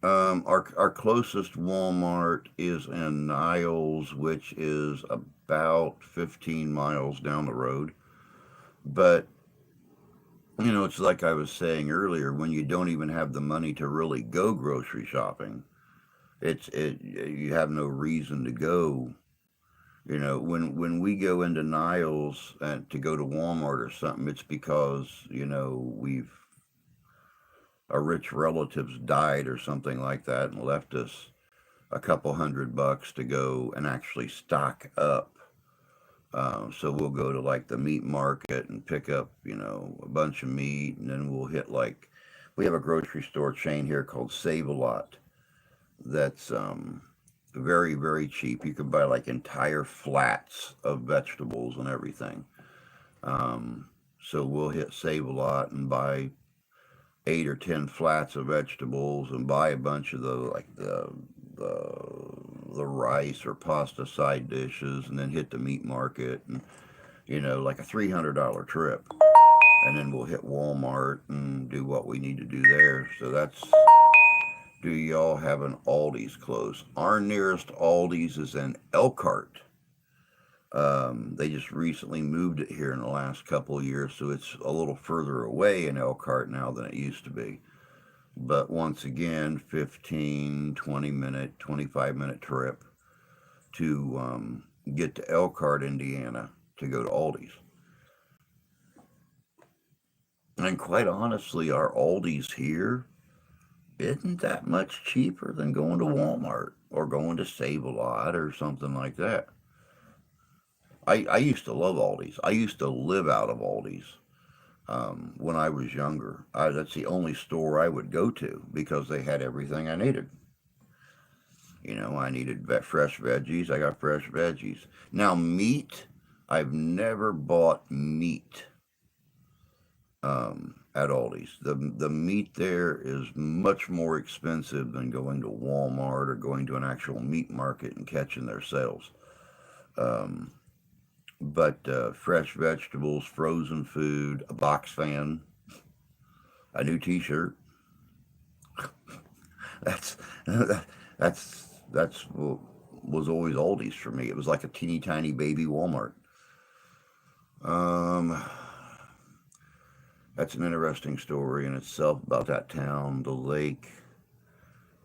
Our closest Walmart is in Niles, which is about 15 miles down the road. But it's like I was saying earlier, when you don't even have the money to really go grocery shopping, you have no reason to go. When we go into Niles and to go to Walmart or something, it's because we've our rich relatives died or something like that and left us a couple $100 to go and actually stock up. So we'll go to like the meat market and pick up, a bunch of meat, and then we'll hit like we have a grocery store chain here called Save a Lot. That's very very cheap. You can buy like entire flats of vegetables and everything. So we'll hit Save a Lot and buy 8 or 10 flats of vegetables and buy a bunch of the rice or pasta side dishes, and then hit the meat market, and like a $300 trip, and then we'll hit Walmart and do what we need to do there. So that's. Do y'all have an Aldi's close? Our nearest Aldi's is in Elkhart. They just recently moved it here in the last couple of years, so it's a little further away in Elkhart now than it used to be. But once again, 15, 20-minute, 25-minute trip to get to Elkhart, Indiana to go to Aldi's. And quite honestly, our Aldi's here isn't that much cheaper than going to Walmart or going to Save a Lot or something like that. I used to love Aldi's. I used to live out of Aldi's when I was younger. That's the only store I would go to because they had everything I needed. I needed fresh veggies. I got fresh veggies. Now, meat, I've never bought meat at Aldi's. The meat there is much more expensive than going to Walmart or going to an actual meat market and catching their sales. Um, but fresh vegetables, frozen food, a box fan, a new T-shirt. That's that's what was always Aldi's for me. It was like a teeny tiny baby Walmart. Um, that's an interesting story in itself about that town. The lake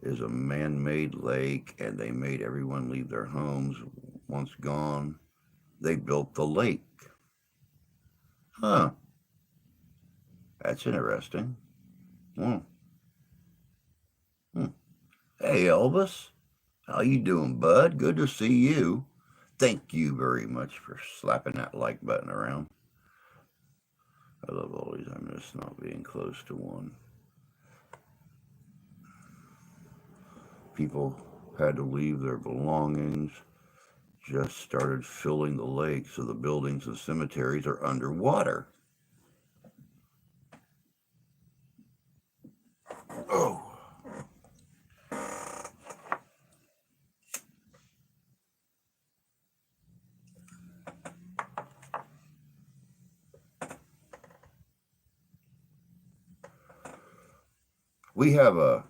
is a man-made lake, and they made everyone leave their homes. Once gone, they built the lake. Huh? That's interesting. Hmm. Hmm. Hey, Elvis. How you doing, bud? Good to see you. Thank you very much for slapping that like button around. I love all these. I'm just not being close to one. People had to leave their belongings. Just started filling the lake, so the buildings and cemeteries are underwater. Oh, we have a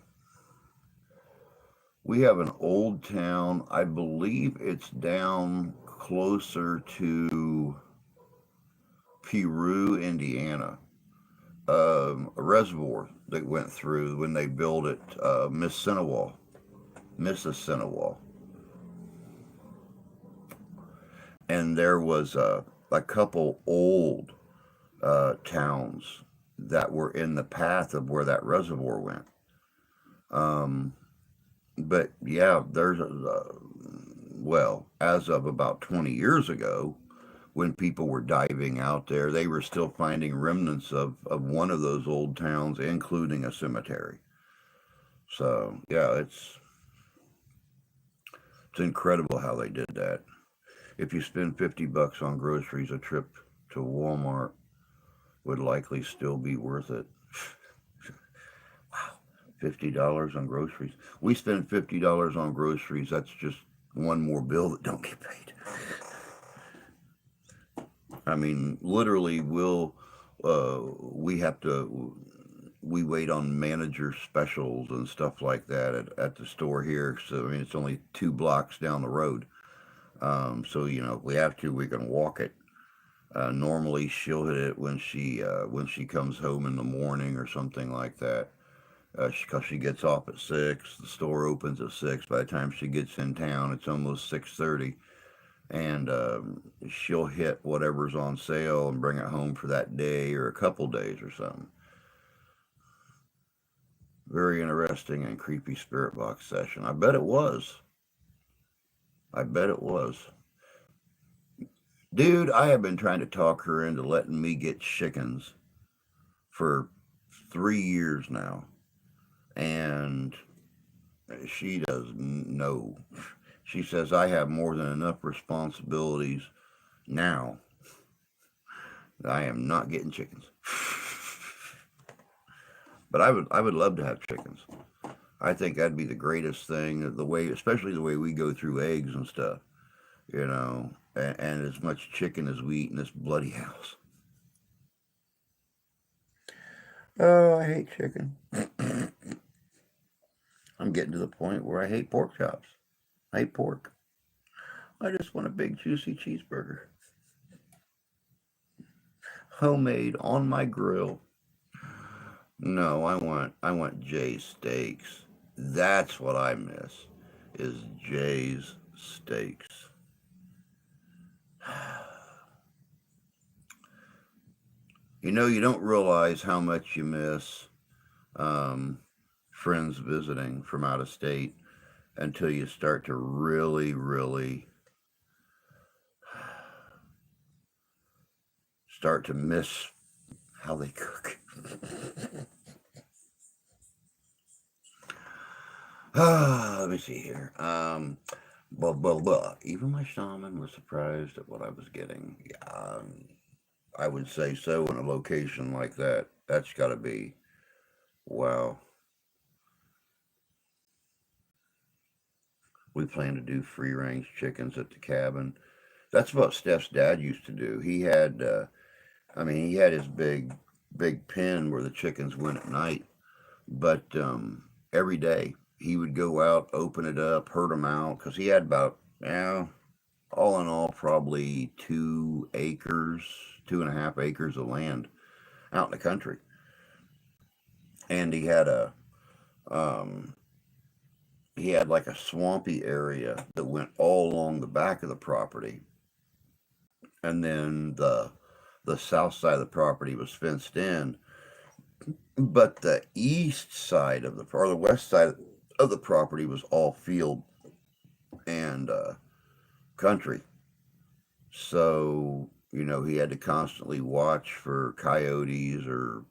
we have an old town. I believe it's down closer to Peru, Indiana. A reservoir that went through when they built it, Mississinawa, and there was a couple old towns that were in the path of where that reservoir went. Um, but yeah, well, as of about 20 years ago, when people were diving out there, they were still finding remnants of one of those old towns, including a cemetery. So yeah, it's incredible how they did that. If you spend $50 on groceries, a trip to Walmart would likely still be worth it. Wow, $50 on groceries. We spend $50 on groceries. That's just one more bill that don't get paid. I mean, literally, we have to we wait on manager specials and stuff like that at the store here. So I mean, it's only 2 blocks down the road. So if we have to, we can walk it. Normally, she'll hit it when she comes home in the morning or something like that. Because she gets off at 6, the store opens at 6. By the time she gets in town, it's almost 6:30, and she'll hit whatever's on sale and bring it home for that day or a couple days or something. Very interesting and creepy spirit box session. I bet it was. I bet it was. Dude, I have been trying to talk her into letting me get chickens for 3 years now. And she doesn't know. She says, I have more than enough responsibilities now. I am not getting chickens. But I would love to have chickens. I think that'd be the greatest thing, the way, especially the way we go through eggs and stuff, and as much chicken as we eat in this bloody house. Oh, I hate chicken. I'm getting to the point where I hate pork chops. I hate pork. I just want a big juicy cheeseburger. Homemade on my grill. No, I want Jay's steaks. That's what I miss. Is Jay's steaks. You don't realize how much you miss um, friends visiting from out of state until you start to really, really start to miss how they cook. Let me see here. Blah, blah, blah. Even my shaman was surprised at what I was getting. Yeah, I would say so in a location like that. That's got to be, wow. We plan to do free range chickens at the cabin. That's what Steph's dad used to do. He had his big pen where the chickens went at night, but every day he would go out, open it up, herd them out, because he had about, all in all, probably 2 acres, 2.5 acres of land out in the country. And um, he had like a swampy area that went all along the back of the property, and then the south side of the property was fenced in, but the east side of the or the west side of the property was all field. and country. So, he had to constantly watch for coyotes or,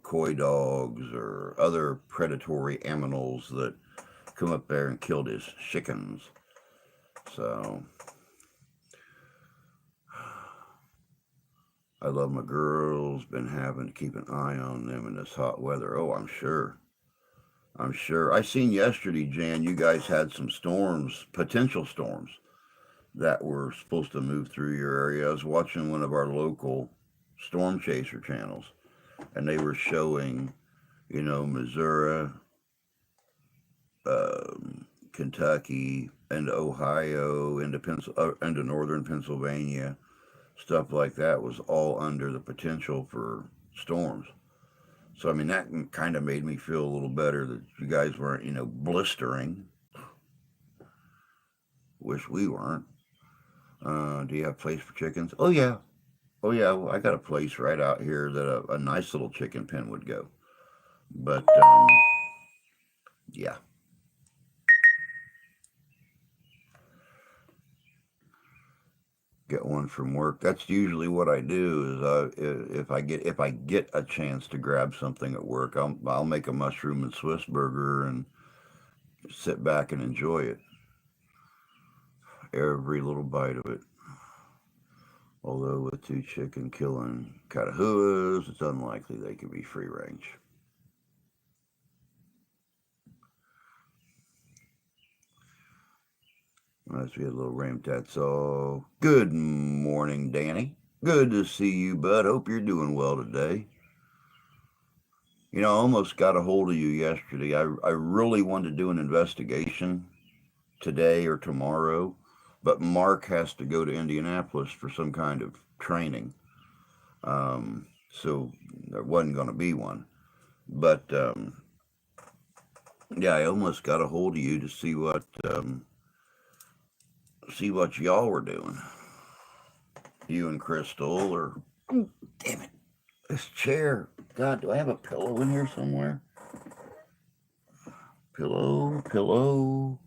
coy dogs or other predatory animals that come up there and killed his chickens. So, I love my girls. Been having to keep an eye on them in this hot weather. Oh, I'm sure. I'm sure. I seen yesterday, Jan, you guys had some storms, potential storms, that were supposed to move through your area. I was watching one of our local storm chaser channels, and they were showing, Missouri, Kentucky, into Ohio, into northern Pennsylvania, stuff like that was all under the potential for storms. So I mean that kind of made me feel a little better that you guys weren't, blistering. Wish we weren't. Do you have a place for chickens? Oh yeah, oh yeah. Well, I got a place right out here that a nice little chicken pen would go. But yeah, get one from work. That's usually what I do. Is if I get a chance to grab something at work, I'll make a mushroom and Swiss burger and sit back and enjoy it, every little bite of it. Although with two chicken killing catahoos, it's unlikely they could be free range. Unless we had a little rain. That's all. Good morning, Danny. Good to see you, bud. Hope you're doing well today. I almost got a hold of you yesterday. I really wanted to do an investigation today or tomorrow, but Mark has to go to Indianapolis for some kind of training. So there wasn't going to be one. But yeah, I almost got a hold of you to see what y'all were doing. You and Crystal, or damn it, this chair. God, do I have a pillow in here somewhere? Pillow, pillow,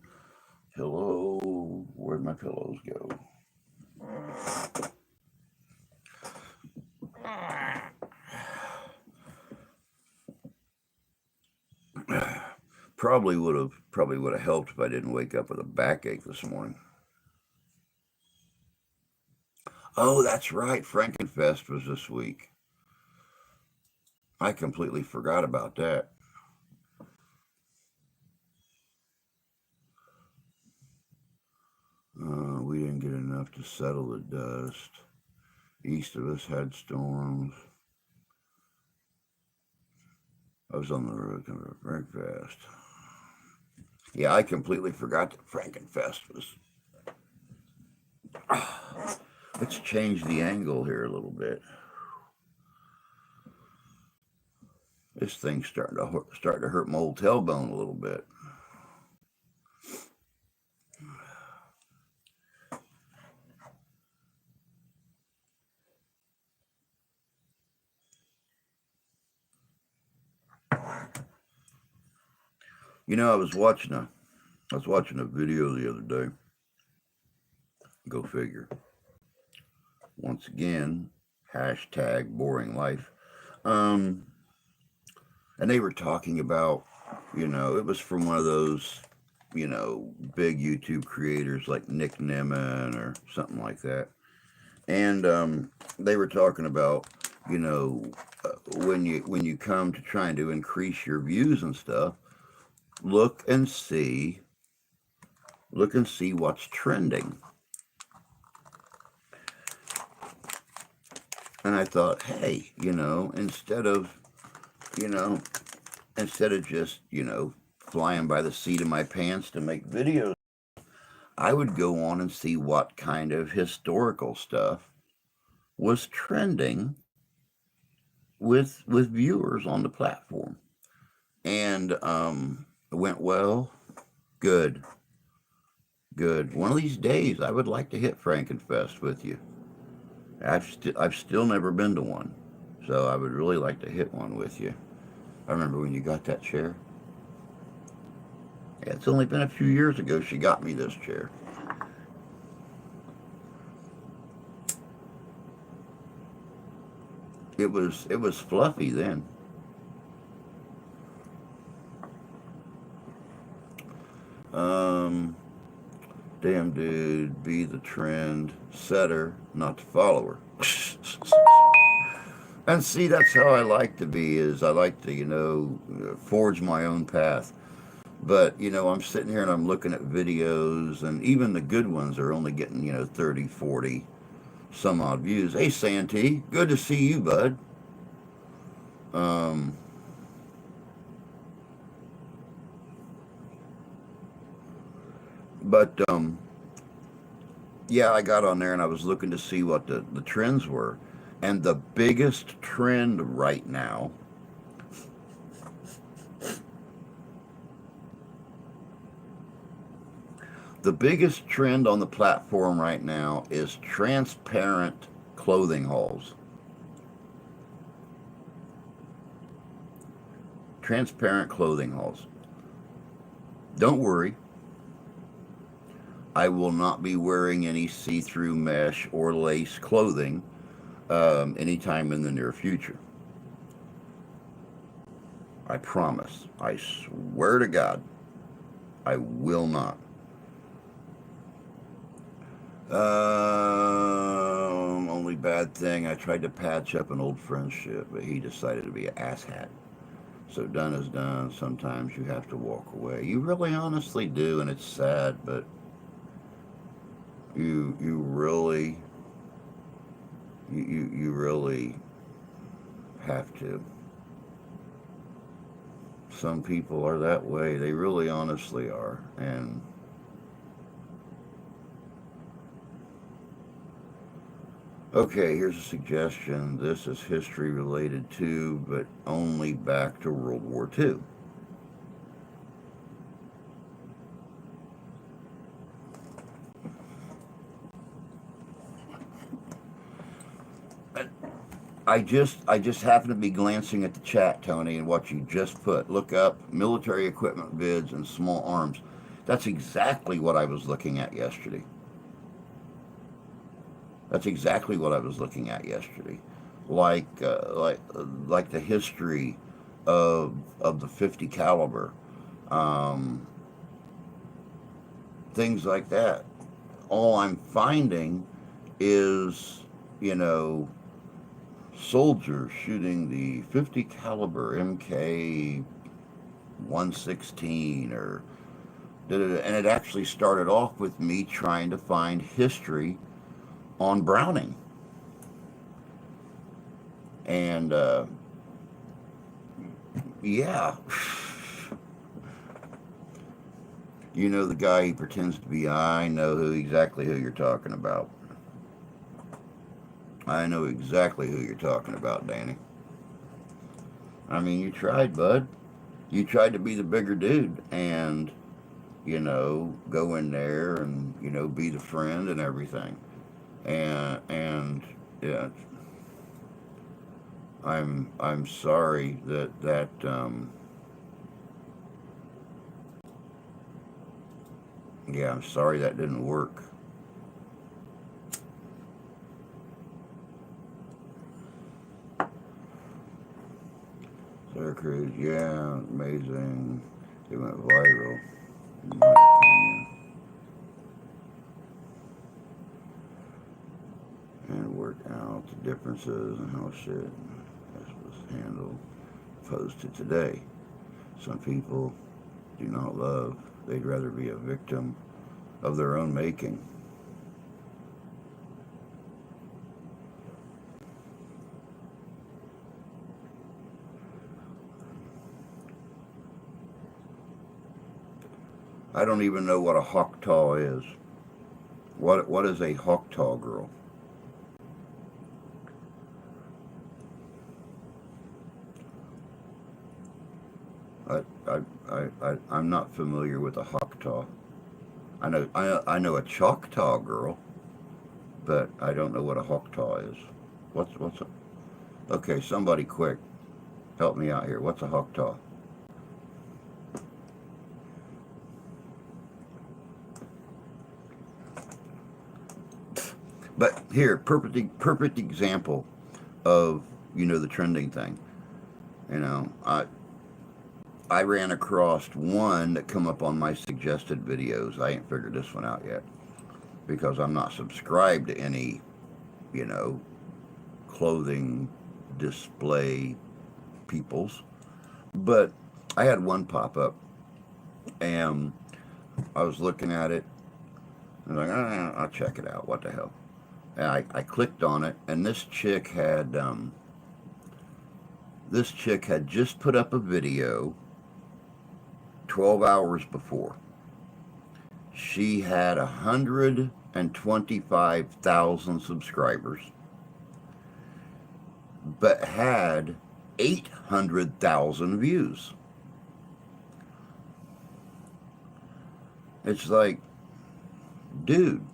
pillow. Where'd my pillows go? Probably would have helped if I didn't wake up with a backache this morning. Oh, that's right. Frankenfest was this week. I completely forgot about that. We didn't get enough to settle the dust. East of us had storms. I was on the road to Frankenfest. Yeah, I completely forgot that Frankenfest was. Let's change the angle here a little bit. This thing's starting to hurt my old tailbone a little bit. I was watching a video the other day. Go figure. Once again, hashtag boring life. Um, and they were talking about, it was from one of those, big YouTube creators like Nick Nimmin or something like that. And they were talking about, you know, when you come to trying to increase your views and stuff, look and see look and see what's trending. And I thought, hey, you know, instead of just, flying by the seat of my pants to make videos, I would go on and see what kind of historical stuff was trending with viewers on the platform. And it went well. Good, good. One of these days, I would like to hit Frankenfest with you. I've still never been to one, so I would really like to hit one with you. I remember when you got that chair. Yeah, it's only been a few years ago she got me this chair. It was fluffy then. Um, Damn dude, be the trend setter, not the follower. And see, that's how I like to be. Is I like to, forge my own path. But I'm sitting here and I'm looking at videos, and even the good ones are only getting 30, 40, some odd views. Hey, Santee, good to see you, bud. Um, but yeah, I got on there and I was looking to see what the trends were, and the biggest trend right now, the biggest trend on the platform right now is transparent clothing hauls. Transparent clothing hauls. Don't worry, I will not be wearing any see-through mesh or lace clothing anytime in the near future. I promise. I swear to God, I will not. Only bad thing, I tried to patch up an old friendship, but he decided to be an asshat. So done is done. Sometimes you have to walk away. You really honestly do, and it's sad, but you really you really have to. Some people are that way. They really honestly are. And okay, here's a suggestion. This is history related too, but only back to World War II. I just happened to be glancing at the chat, Tony, and what you just put. Look up military equipment bids and small arms. That's exactly what I was looking at yesterday. That's exactly what I was looking at yesterday. Like the history of the 50 caliber, um, things like that. All I'm finding is, you know, soldiers shooting the 50 caliber MK 116 or and it actually started off with me trying to find history on Browning. And yeah, you know the guy he pretends to be. I know exactly who you're talking about. I know exactly who you're talking about, Danny. I mean, you tried, bud. You tried to be the bigger dude and, go in there and, be the friend and everything. And yeah, I'm sorry that yeah, I'm sorry that didn't work. Star Cruise, yeah, amazing. It went viral, in my opinion, and worked out the differences and how shit this was handled. Posted today. Some people do not love. They'd rather be a victim of their own making. I don't even know what a Hawktaw is. What is a Hawktaw girl? I'm not familiar with a Hawktaw. I know a Choctaw girl, but I don't know what a Hawktaw is. What's a, okay? Somebody quick, help me out here. What's a Hawktaw? But here, perfect example of the trending thing. You know, I ran across one that come up on my suggested videos. I ain't figured this one out yet because I'm not subscribed to any, you know, clothing display peoples. But I had one pop up and I was looking at it and I was like, I'll check it out. What the hell? And I clicked on it and this chick had just put up a video 12 hours before. She had 125,000 subscribers, but had 800,000 views. It's like, dude,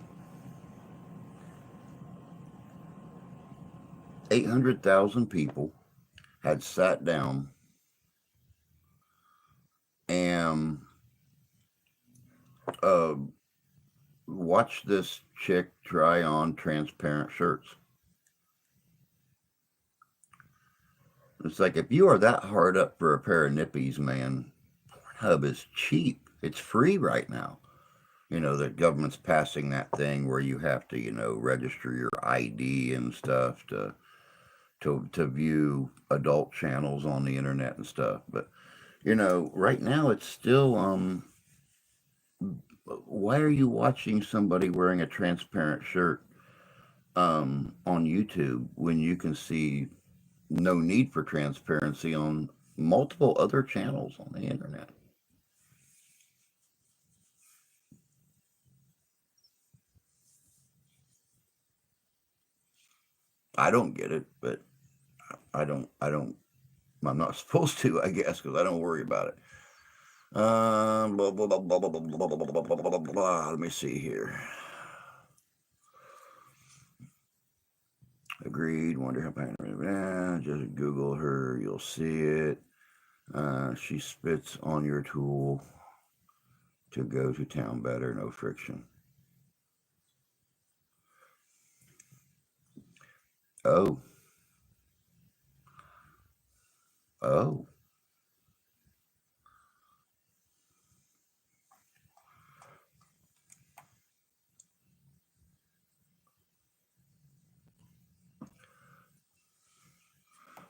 800,000 people had sat down and uh, watched this chick try on transparent shirts. It's like, if you are that hard up for a pair of nippies, man, Pornhub is cheap. It's free right now. The government's passing that thing where you have to, register your ID and stuff to view adult channels on the internet and stuff. But right now it's still why are you watching somebody wearing a transparent shirt on YouTube when you can see no need for transparency on multiple other channels on the internet? I don't get it, but I'm not supposed to, I guess, because I don't worry about it. Blah, blah, blah, blah, blah, blah, blah, blah, blah, blah, blah. Let me see here. Agreed. Wonder how. Just Google her. You'll see it. She spits on your tool to go to town better. No friction. Oh. Oh.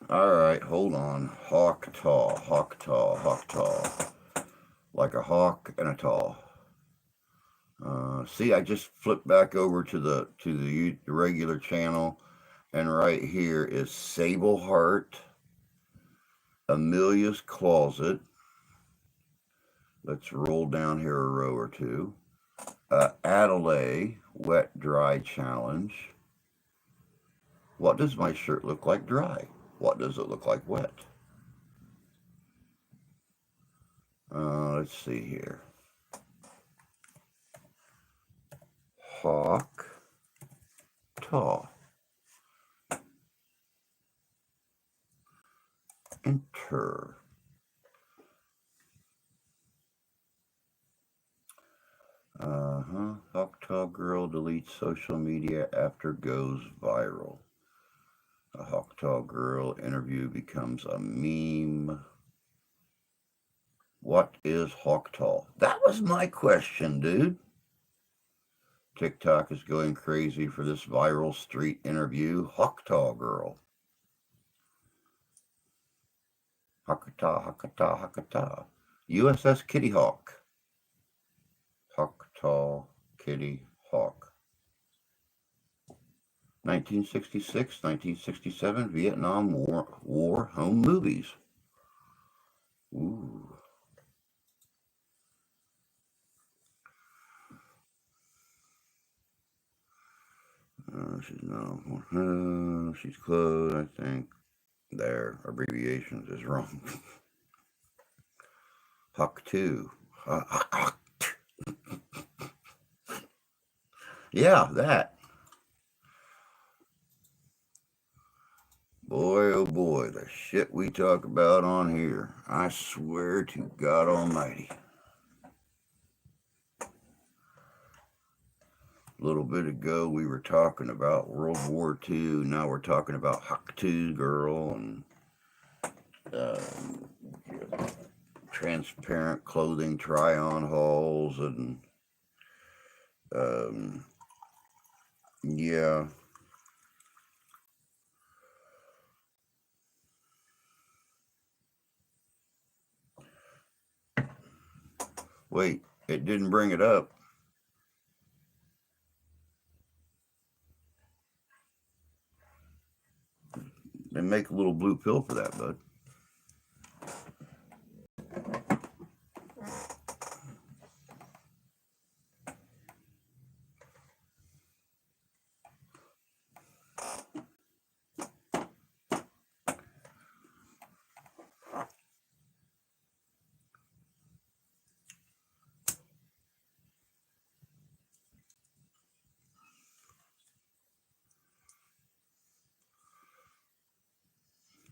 All right. Hold on. Hawk tall. Hawk tall. Hawk tall. Like a hawk and a tall. See, I just flipped back over to the regular channel, and right here is Sable Heart, Amelia's Closet. Let's roll down here a row or two. Adelaide, Wet Dry Challenge. What does my shirt look like dry? What does it look like wet? Let's see here. Hawk, tall. Enter. Hawk tall girl deletes social media after goes viral. A hawk tall girl interview becomes a meme. What is hawk tall? That was my question, dude. TikTok is going crazy for this viral street interview. Hawk tall girl. Hakata, Hakata, Hakata. USS Kitty Hawk. Hawk tall Kitty Hawk. 1966, 1967 Vietnam War home movies. Ooh. She's close, I think. Their abbreviations is wrong. Hawk 2. Yeah, that. Boy, oh boy, the shit we talk about on here. I swear to God Almighty. A little bit ago, we were talking about World War II. Now we're talking about Hawk 2 Girl and uh, transparent clothing try on hauls. And um, yeah. Wait, it didn't bring it up. They make a little blue pill for that, bud.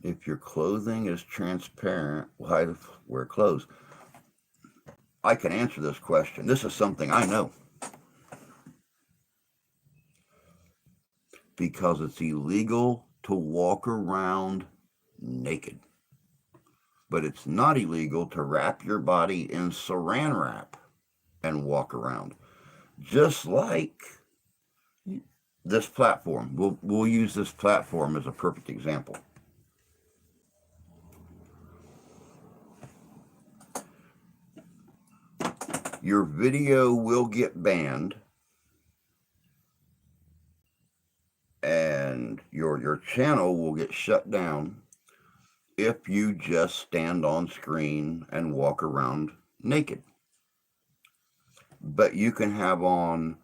If your clothing is transparent, why wear clothes? I can answer this question. This is something I know because it's illegal to walk around naked. But it's not illegal to wrap your body in saran wrap and walk around. Just like this platform. We'll use this platform as a perfect example. Your video will get banned and your channel will get shut down if you just stand on screen and walk around naked. But you can have on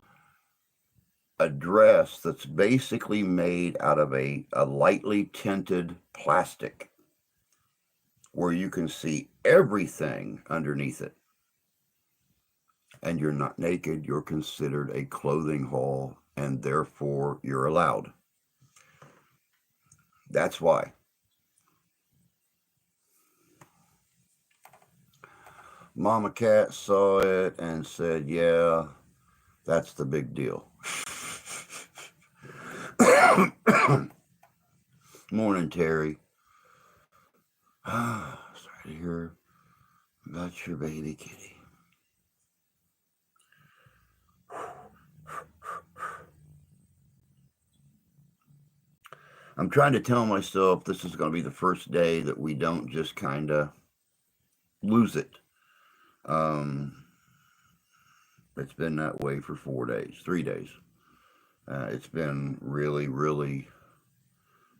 a dress that's basically made out of a lightly tinted plastic where you can see everything underneath it. And you're not naked, you're considered a clothing haul, and therefore you're allowed. That's why. Mama Cat saw it and said, yeah, that's the big deal. Morning, Terry. Sorry to hear about your baby kitty. I'm trying to tell myself this is going to be the first day that we don't just kind of lose it. It's been that way for 4 days, 3 days. It's been really, really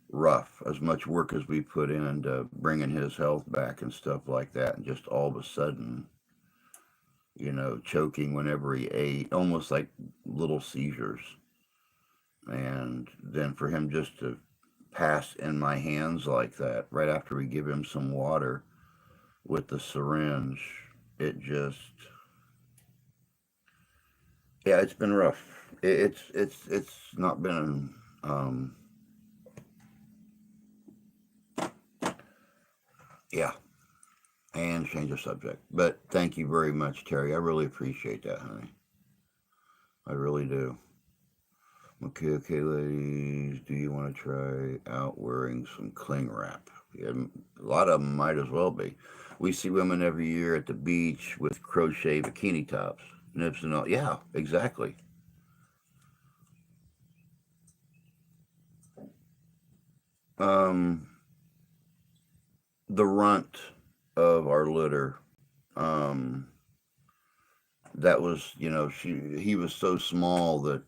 rough. As much work as we put into bringing his health back and stuff like that, and just all of a sudden, choking whenever he ate, almost like little seizures. And then for him just to pass in my hands like that, right after we give him some water with the syringe, it just, yeah, it's been rough. It's not been, yeah, and change the subject. But thank you very much, Terry. I really appreciate that, honey. I really do. Okay, ladies, do you want to try out wearing some cling wrap? Yeah, a lot of them might as well be. We see women every year at the beach with crochet bikini tops, nips and all. Yeah, exactly. Um, the runt of our litter. Um, that was, he was so small that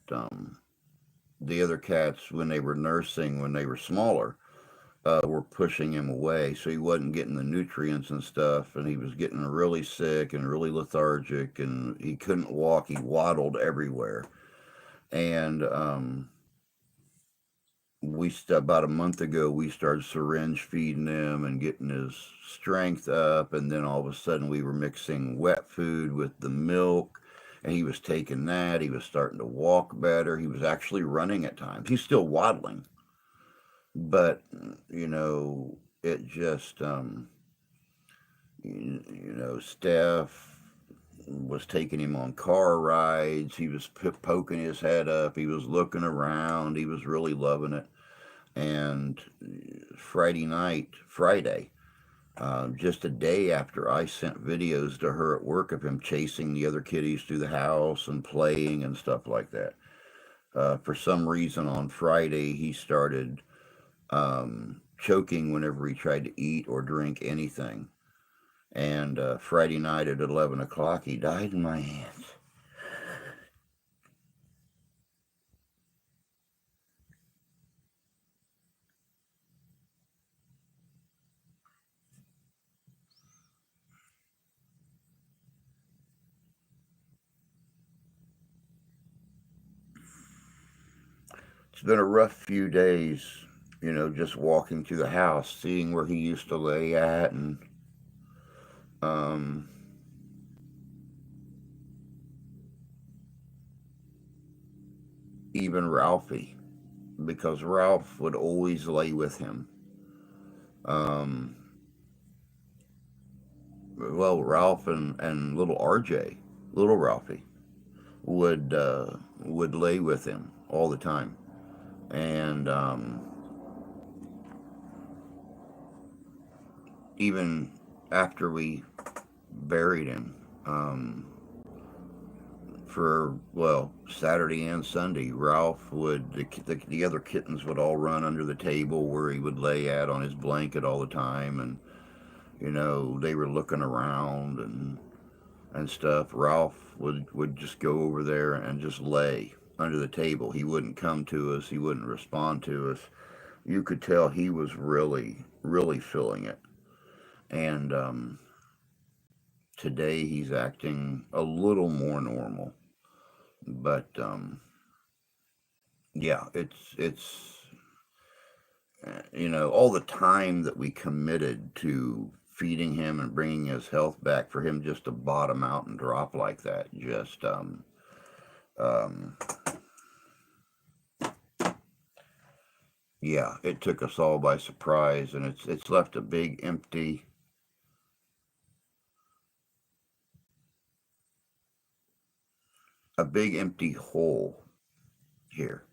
the other cats, when they were nursing, when they were smaller, were pushing him away, so he wasn't getting the nutrients and stuff, and he was getting really sick and really lethargic, and he couldn't walk. He waddled everywhere, and about a month ago we started syringe feeding him and getting his strength up, and then all of a sudden we were mixing wet food with the milk. And he was taking that. He was starting to walk better. He was actually running at times. He's still waddling, but it just Steph, was taking him on car rides. He was poking his head up. He was looking around. He was really loving it. And Friday, just a day after I sent videos to her at work of him chasing the other kitties through the house and playing and stuff like that. For some reason on Friday, he started choking whenever he tried to eat or drink anything. And Friday night at 11 o'clock, he died in my hands. It's been a rough few days, just walking through the house, seeing where he used to lay at, and um, even Ralphie, because Ralph would always lay with him. Um, well, Ralph and little RJ, little Ralphie, would lay with him all the time, and even after we buried him. For Saturday and Sunday, Ralph would the other kittens would all run under the table where he would lay at on his blanket all the time, and they were looking around and stuff. Ralph would just go over there and just lay under the table. He wouldn't come to us. He wouldn't respond to us. You could tell he was really really feeling it. And today he's acting a little more normal, but yeah, it's all the time that we committed to feeding him and bringing his health back, for him just to bottom out and drop like that, just um yeah, it took us all by surprise, and it's left a big empty hole here.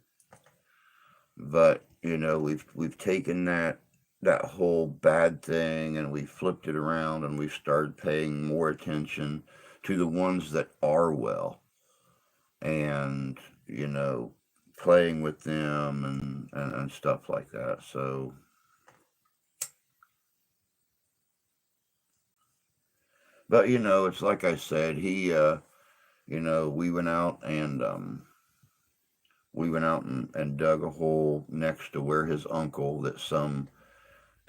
But we've taken that whole bad thing, and we flipped it around, and we've started paying more attention to the ones that are well, and playing with them and stuff like that. So, but it's like I said, he we went out and and dug a hole next to where his uncle, that some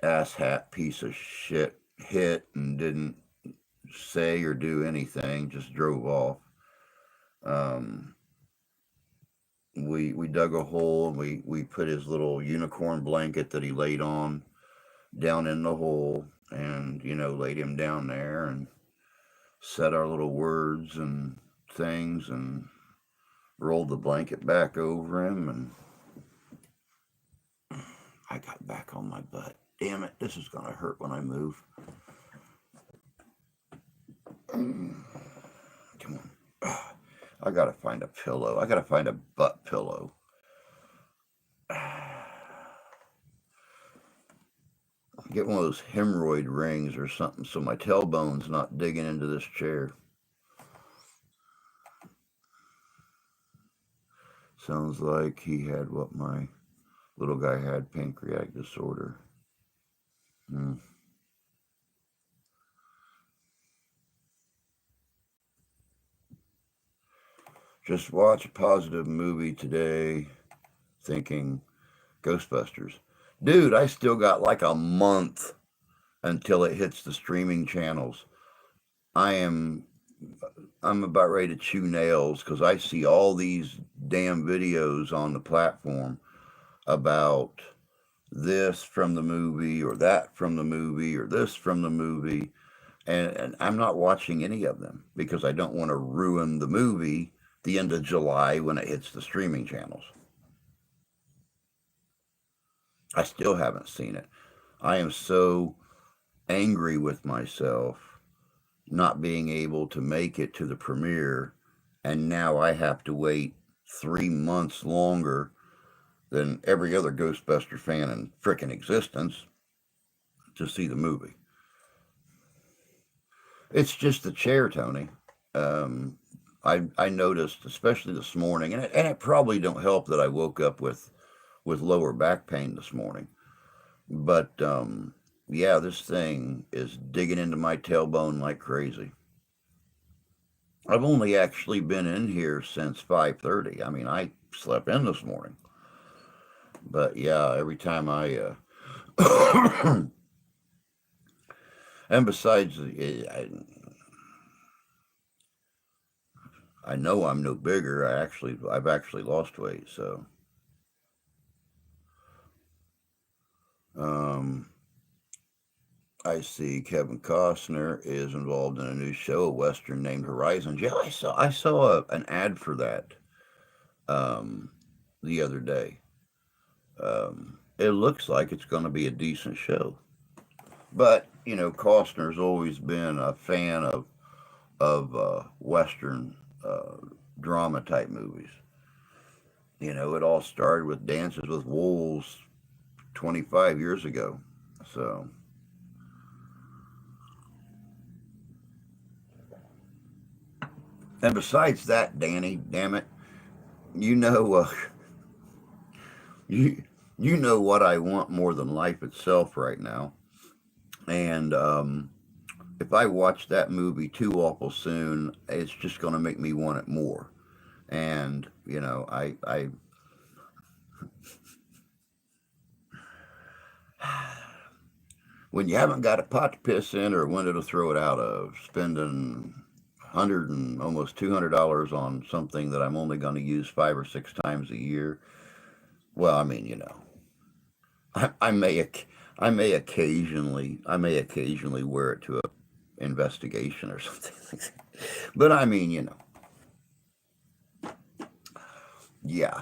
asshat piece of shit hit and didn't say or do anything, just drove off. Um, we dug a hole, and we put his little unicorn blanket that he laid on down in the hole, and laid him down there and said our little words and things, and rolled the blanket back over him, and I got back on my butt. Damn it, this is gonna hurt when I move. Come on. I gotta find a pillow. I gotta find a butt pillow. Get one of those hemorrhoid rings or something so my tailbone's not digging into this chair. Sounds like he had what my little guy had, pancreatic disorder. Hmm. Just watch a positive movie today, thinking Ghostbusters. Dude, I still got like a month until it hits the streaming channels. I am I'm about ready to chew nails because I see all these damn videos on the platform about this from the movie, or that from the movie, or this from the movie, and I'm not watching any of them because I don't want to ruin the movie the end of July when it hits the streaming channels. I still haven't seen it. I am so angry with myself not being able to make it to the premiere, and now I have to wait 3 months longer than every other Ghostbuster fan in frickin' existence to see the movie. It's just the chair, Tony. Um, I noticed, especially this morning, and it probably don't help that I woke up with lower back pain this morning. But yeah, this thing is digging into my tailbone like crazy. I've only actually been in here since 5:30. I mean, I slept in this morning, but yeah, every time and besides, I know I'm no bigger. I've actually lost weight. So, um, I see Kevin Costner is involved in a new show, a western named Horizons. Yeah, I saw an ad for that um, the other day. It looks like it's going to be a decent show, but Costner's always been a fan of western uh, drama type movies. It all started with Dances with Wolves 25 years ago. So, and besides that, Danny, damn it, you know, you you know what I want more than life itself right now. And if I watch that movie too awful soon, it's just going to make me want it more. And I when you haven't got a pot to piss in or a window to throw it out of, spending $100 and almost $200 on something that I'm only going to use 5 or 6 times a year. Well, I mean, I, I may I may occasionally wear it to a investigation or something like that. But I mean, yeah.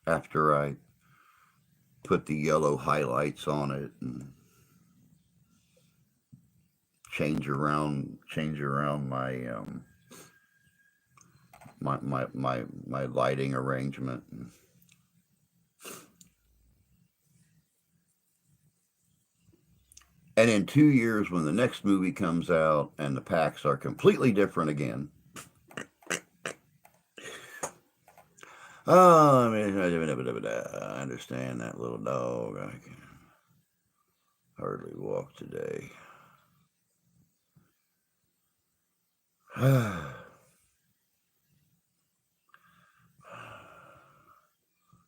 After I put the yellow highlights on it and change around my lighting arrangement. And in 2 years, when the next movie comes out and the packs are completely different again, oh, I mean, I understand that little dog. I can hardly walk today.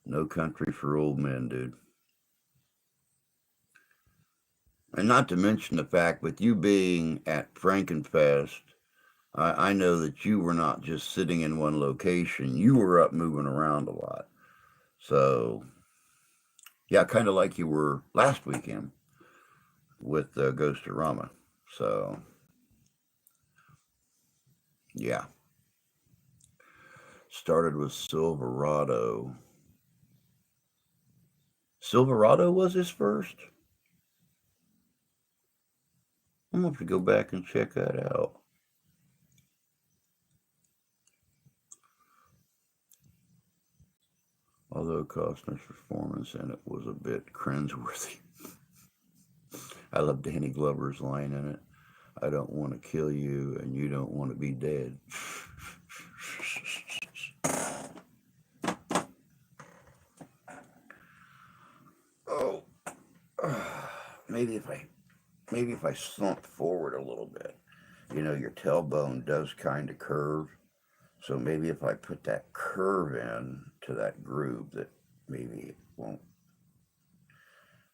No country for old men, dude. And not to mention the fact, with you being at Frankenfest, I know that you were not just sitting in one location. You were up moving around a lot. So, yeah, kind of like you were last weekend with Ghostorama. So, yeah. Started with Silverado. Silverado was his first? I'm going to have to go back and check that out. Although Costner's performance in it was a bit cringeworthy. I love Danny Glover's line in it. I don't want to kill you, and you don't want to be dead. Oh, maybe if I slump forward a little bit, your tailbone does kind of curve. So maybe if I put that curve in to that groove, that maybe it won't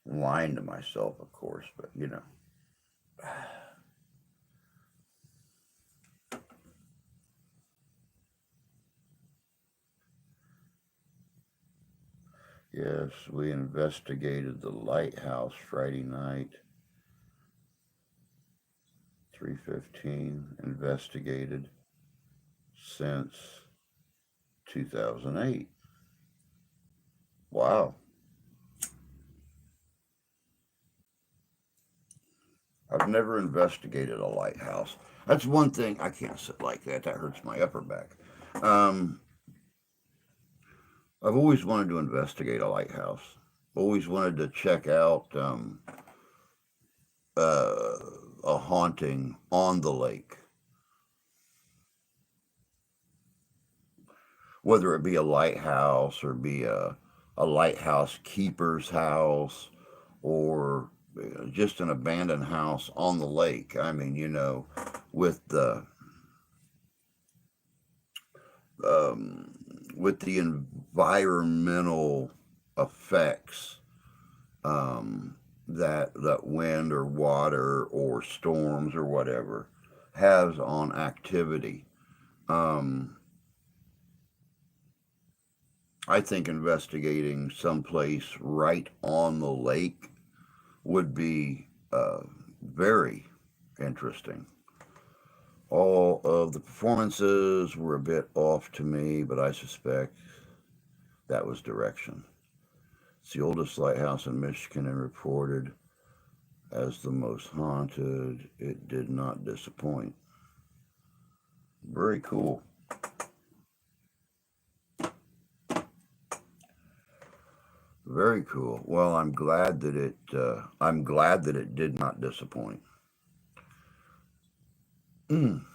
line to myself, of course, but Yes, we investigated the lighthouse Friday night. 3:15 investigated since 2008. Wow. I've never investigated a lighthouse. That's one thing. I can't sit like that. That hurts my upper back. Um, I've always wanted to investigate a lighthouse. Always wanted to check out uh, a haunting on the lake, whether it be a lighthouse or be a lighthouse keeper's house or just an abandoned house on the lake. I mean, with the um, with the environmental effects that wind or water or storms or whatever has on activity. Um, I think investigating someplace right on the lake would be very interesting. All of the performances were a bit off to me, but I suspect that was direction. It's the oldest lighthouse in Michigan and reported as the most haunted. It did not disappoint. Very cool. Very cool. Well, I'm glad that it did not disappoint. Mm.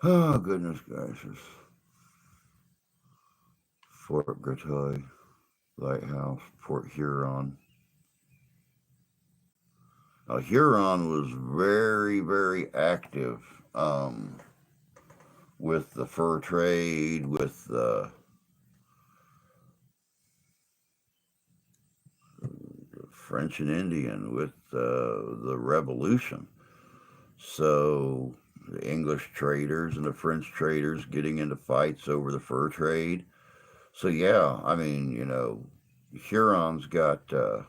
Oh goodness gracious. Fort Gratoy Lighthouse, Port Huron. Now, Huron was very, very active with the fur trade, with the French and Indian, with the Revolution. So the English traders and the French traders getting into fights over the fur trade. So yeah, I mean, Huron's got a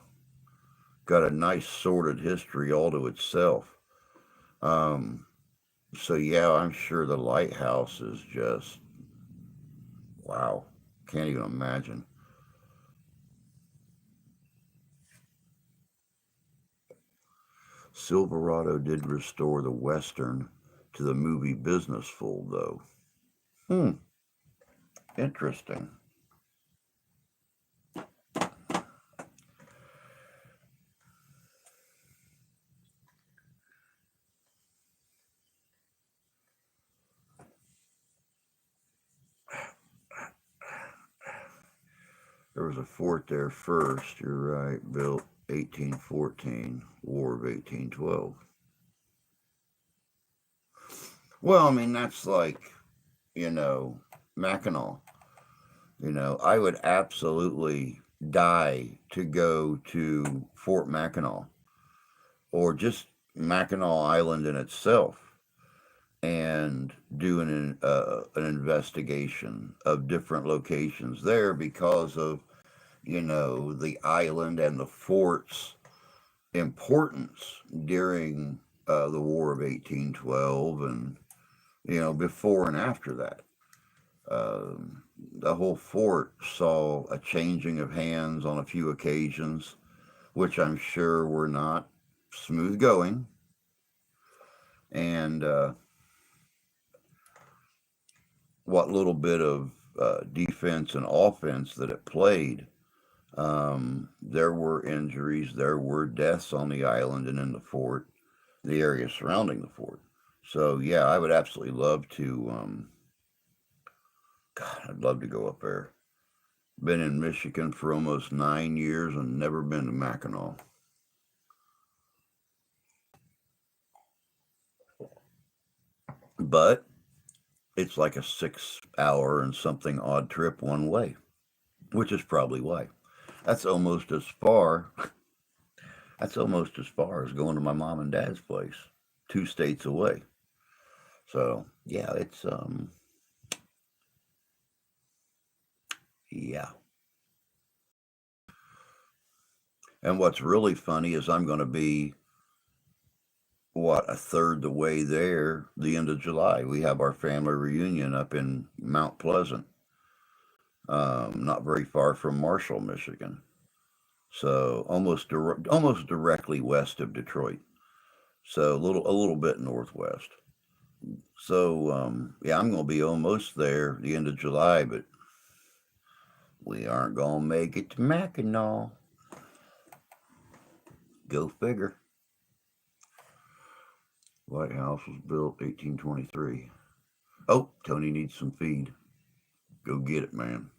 nice sordid history all to itself. Um, so yeah, I'm sure the lighthouse is just wow. Can't even imagine. Silverado did restore the Western to the movie business fold, though. Hmm, interesting. There was a fort there first, you're right, built 1814, War of 1812. Well, I mean, that's like, you know, Mackinac. I would absolutely die to go to Fort Mackinac or just Mackinac Island in itself and do an investigation of different locations there because of, the island and the fort's importance during the War of 1812 and, before and after that. The whole fort saw a changing of hands on a few occasions, which I'm sure were not smooth going. And what little bit of defense and offense that it played, there were injuries, there were deaths on the island and in the fort, the area surrounding the fort. So, yeah, I would absolutely love to. God, I'd love to go up there. Been in Michigan for almost 9 years and never been to Mackinac. But it's like a 6 hour and something odd trip one way, which is probably why. That's almost as far. That's almost as far as going to my mom and dad's place, 2 states away. So yeah, it's yeah. And what's really funny is I'm going to be a third the way there the end of July. We have our family reunion up in Mount Pleasant. not very far from Marshall, Michigan. So almost directly west of Detroit. So a little bit northwest. So yeah, I'm gonna be almost there the end of July, but we aren't gonna make it to Mackinac. Go figure. White House was built 1823. Oh, Tony needs some feed. Go get it, man.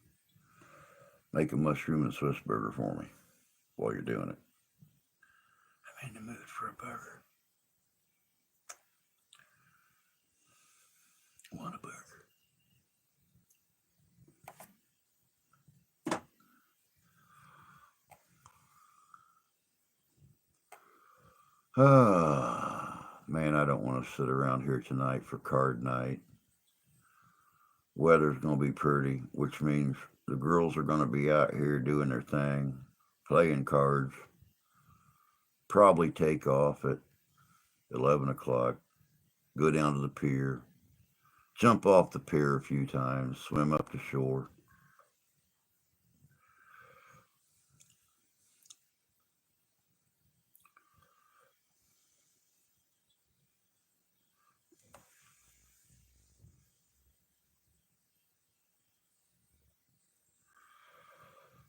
Make a mushroom and Swiss burger for me while you're doing it. I'm in the mood for a burger. I want a burger. Ah, man, I don't want to sit around here tonight for card night. Weather's going to be pretty, which means the girls are going to be out here doing their thing, playing cards. Probably take off at 11 o'clock, go down to the pier, jump off the pier a few times, swim up to shore.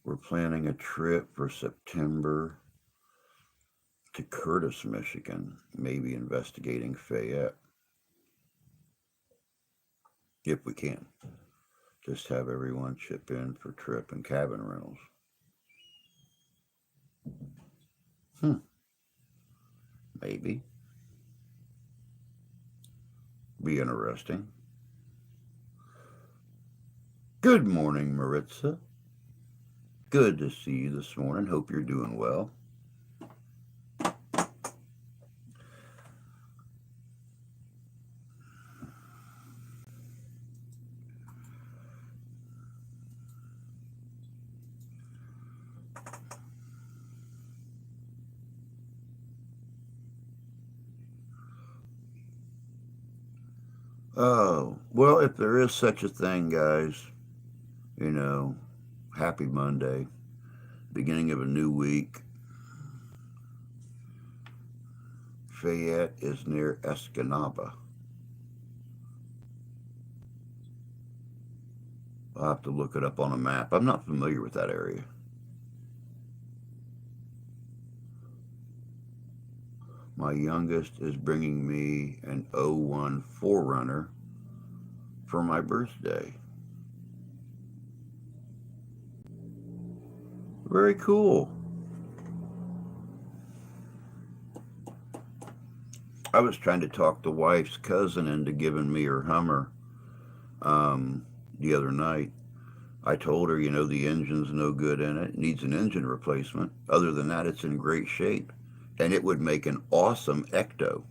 We're planning a trip for September to Curtis, Michigan, maybe investigating Fayette if we can. Just have everyone chip in for trip and cabin rentals. Hmm, maybe. Be interesting. Good morning, Maritza. Good to see you this morning. Hope you're doing well. Oh, well, if there is such a thing, guys, you know, happy Monday, beginning of a new week. Fayette is near Escanaba. I'll have to look it up on a map. I'm not familiar with that area. My youngest is bringing me an '01 Forerunner for my birthday. Very cool. I was trying to talk the wife's cousin into giving me her Hummer the other night. I told her, the engine's no good in it. It needs an engine replacement. Other than that, it's in great shape. And it would make an awesome ecto,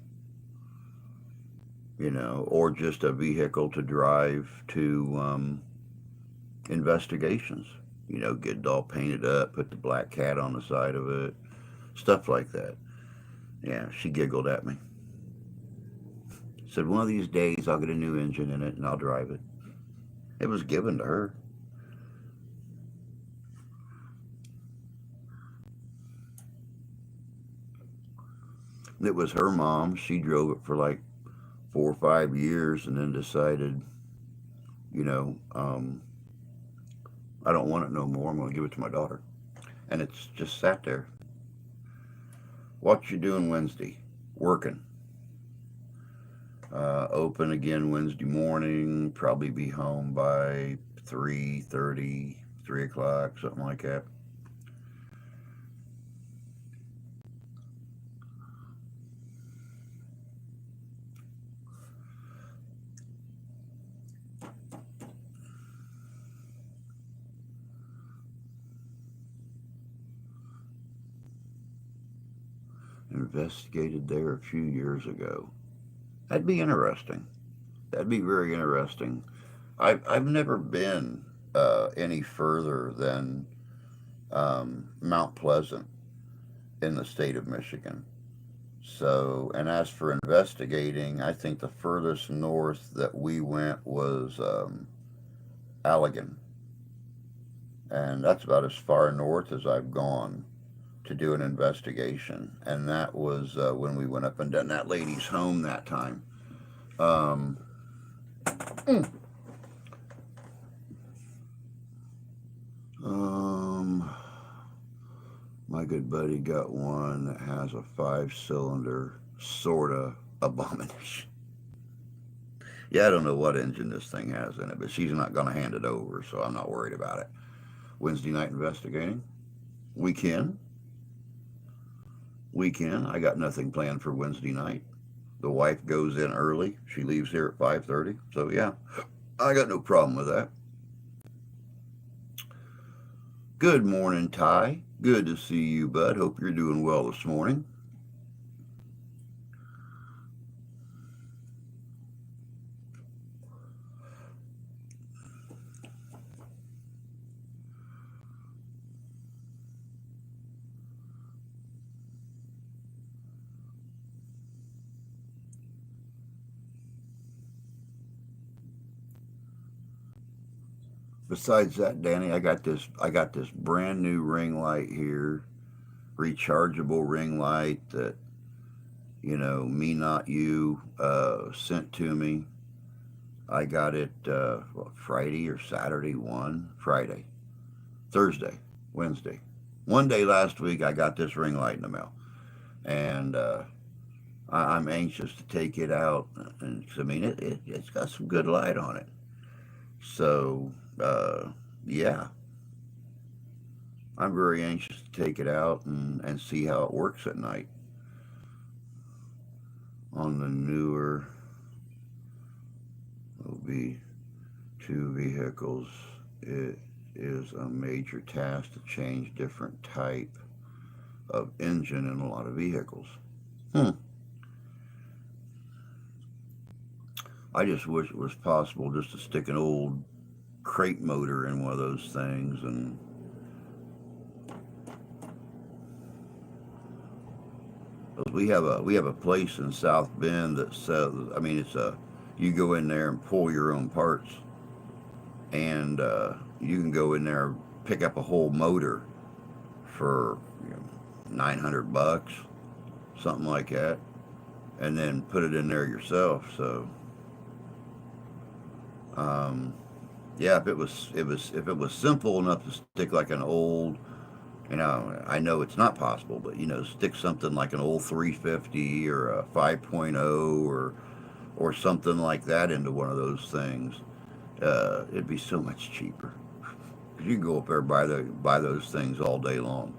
or just a vehicle to drive to investigations. Get it all painted up, put the black cat on the side of it, stuff like that. Yeah, she giggled at me. Said, one of these days I'll get a new engine in it and I'll drive it. It was given to her. It was her mom. She drove it for like 4 or 5 years and then decided, you know, um, I don't want it no more. I'm going to give it to my daughter. And it's just sat there. What you doing Wednesday? Working. Open again Wednesday morning. Probably be home by 3:30, 3 o'clock, something like that. Investigated there a few years ago. That'd be interesting. That'd be very interesting. I've never been any further than Mount Pleasant in the state of Michigan. So, and as for investigating, I think the furthest north that we went was Allegan. and that's about as far north as I've gone to do an investigation. And that was when we went up and done that lady's home that time. Um, mm, um, my good buddy got one that has a 5-cylinder, sorta abomination. Yeah, I don't know what engine this thing has in it, but she's not going to hand it over, so I'm not worried about it. Wednesday night investigating. We can. We can. I got nothing planned for Wednesday night. The wife goes in early. She leaves here at 5:30. So yeah, I got no problem with that. Good morning, Ty. Good to see you, bud. Hope you're doing well this morning. Besides that, Danny, I got this brand new ring light here, rechargeable ring light that me not you sent to me. I got it Friday or Saturday. Friday, Thursday, Wednesday. One day last week, I got this ring light in the mail, and I'm anxious to take it out. And I mean, it's got some good light on it. So yeah, I'm very anxious to take it out and see how it works at night on the newer. Will be two vehicles. It is a major task to change different type of engine in a lot of vehicles. Hmm. I just wish it was possible just to stick an old crate motor in one of those things, and we have a place in South Bend that sells. I mean, it's a you go in there and pull your own parts, and you can go in there, pick up a whole motor for $900, something like that, and then put it in there yourself. So um, yeah, if it was simple enough to stick like an old, I know it's not possible, but stick something like an old 350 or a 5.0 or something like that into one of those things, it'd be so much cheaper. You can go up there and buy those things all day long.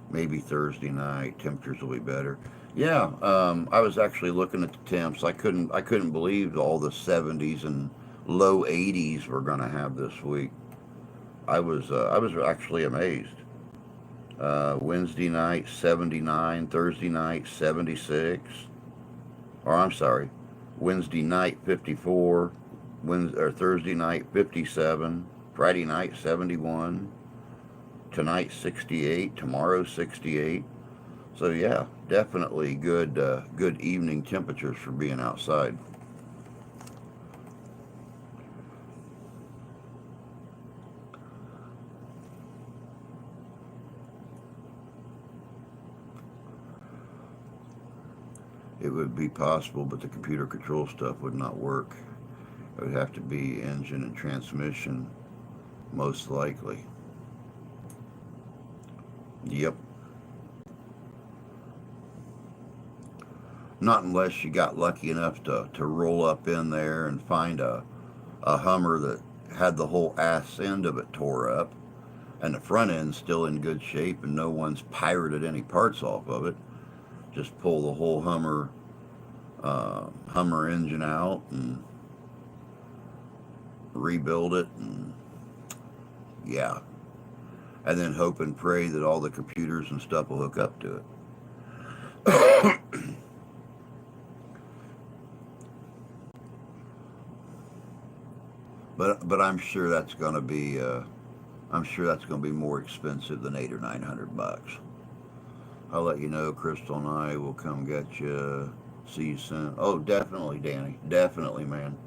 Maybe Thursday night temperatures will be better. Yeah, I was actually looking at the temps. I couldn't believe all the 70s and low 80s we're gonna have this week. I was actually amazed. Wednesday night 79, Thursday night 76, or I'm sorry, Wednesday night 54, Wednesday or Thursday night 57, Friday night 71, tonight 68, tomorrow 68. So yeah, definitely good evening temperatures for being outside. It would be possible, but the computer control stuff would not work. It would have to be engine and transmission, most likely. Yep. Not unless you got lucky enough to roll up in there and find a Hummer that had the whole ass end of it tore up and the front end's still in good shape and no one's pirated any parts off of it. Just pull the whole Hummer engine out and rebuild it, and yeah, and then hope and pray that all the computers and stuff will hook up to it. But I'm sure that's going to be more expensive than 800 or 900 bucks. I'll let you know. Crystal and I will come get you. See you soon. Oh, definitely, Danny. Definitely, man.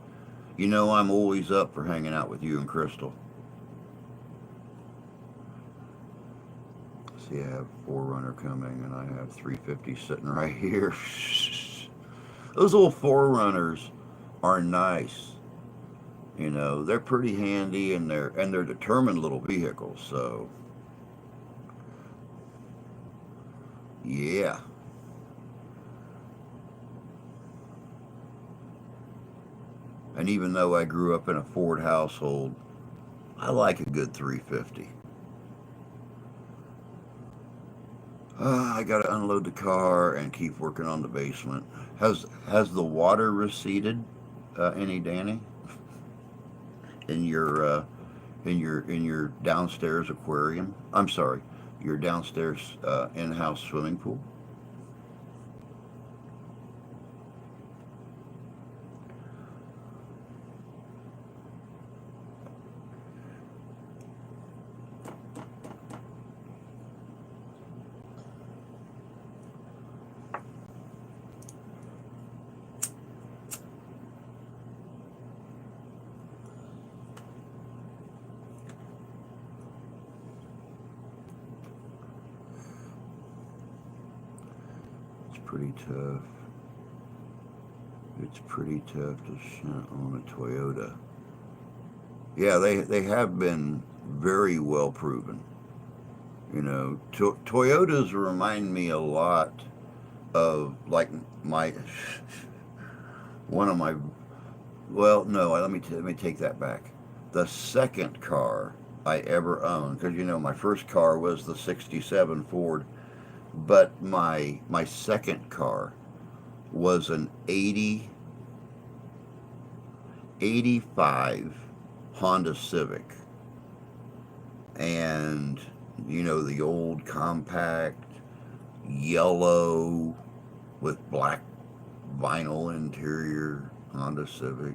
I'm always up for hanging out with you and Crystal. See, I have 4Runner coming, and I have 350 sitting right here. Those old 4Runners are nice. You know, they're pretty handy, and they're determined little vehicles. So, yeah. And even though I grew up in a Ford household, I like a good 350. I gotta unload the car and keep working on the basement. Has the water receded any, Danny, in your in your downstairs aquarium? I'm sorry, your downstairs in-house swimming pool. It's pretty tough. It's pretty tough to shunt on a Toyota. Yeah, they have been very well proven. You know, Toyotas remind me a lot of like my one of my well, no, let me take that back. The second car I ever owned, because you know my first car was the '67 Ford, but my second car was an 85 Honda Civic, and you know the old compact yellow with black vinyl interior Honda Civic.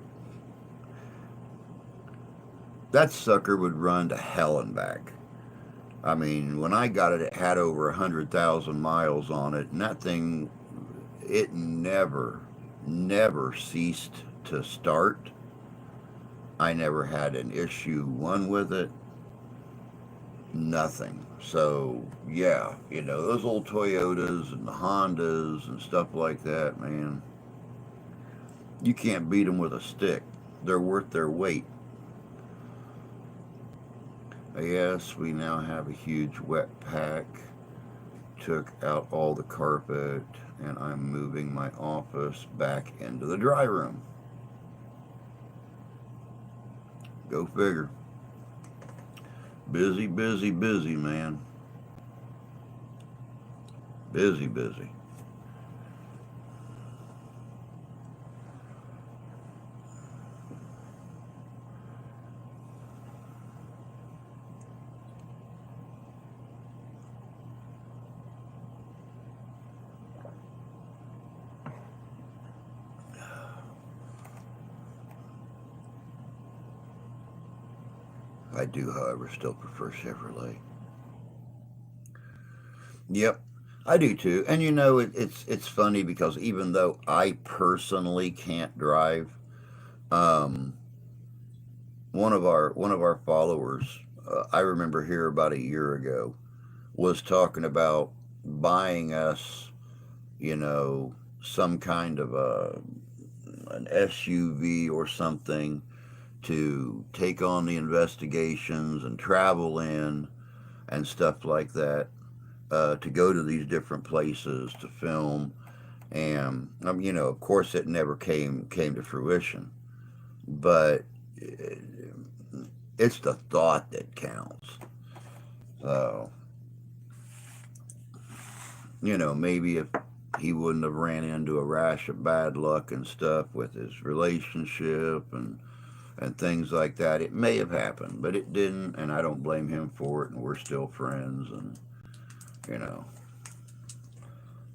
That sucker would run to hell and back. I mean, when I got it, it had over 100,000 miles on it, and that thing, it never ceased to start. I never had an issue one with it, nothing. So, yeah, you know, those old Toyotas and the Hondas and stuff like that, man, you can't beat them with a stick. They're worth their weight. Yes, we now have a huge wet pack. Took out all the carpet, and I'm moving my office back into the dry room. Go figure. Busy, busy, busy, man. Busy, busy. I do, however, still prefer Chevrolet. Yep, I do too. And you know, it's funny because even though I personally can't drive, um, one of our followers, I remember here about a year ago, was talking about buying us, you know, some kind of an SUV or something to take on the investigations and travel in and stuff like that, to go to these different places to film. And you know, of course, it never came to fruition. But it's the thought that counts. So you know, maybe if he wouldn't have ran into a rash of bad luck and stuff with his relationship and things like that, it may have happened, but it didn't, and I don't blame him for it, and we're still friends, and you know,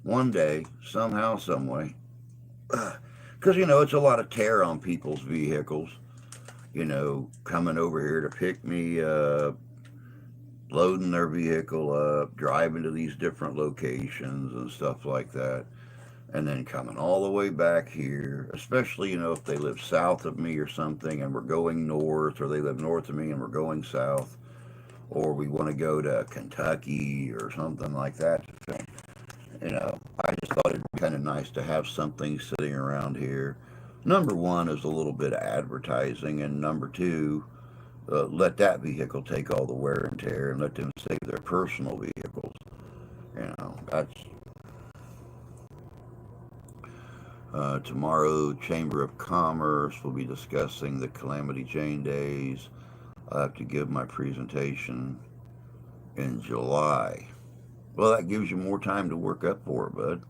one day, somehow, some way, because you know, it's a lot of tear on people's vehicles. You know, coming over here to pick me up, loading their vehicle up, driving to these different locations and stuff like that, and then coming all the way back here, especially, you know, if they live south of me or something and we're going north, or they live north of me and we're going south. or we want to go to Kentucky or something like that. I just thought it'd be kind of nice to have something sitting around here. Number one is a little bit of advertising, and number two, let that vehicle take all the wear and tear and let them save their personal vehicles. That's tomorrow. Chamber of Commerce will be discussing the Calamity Jane days. I have to give my presentation in July. Well, that gives you more time to work up for it, bud.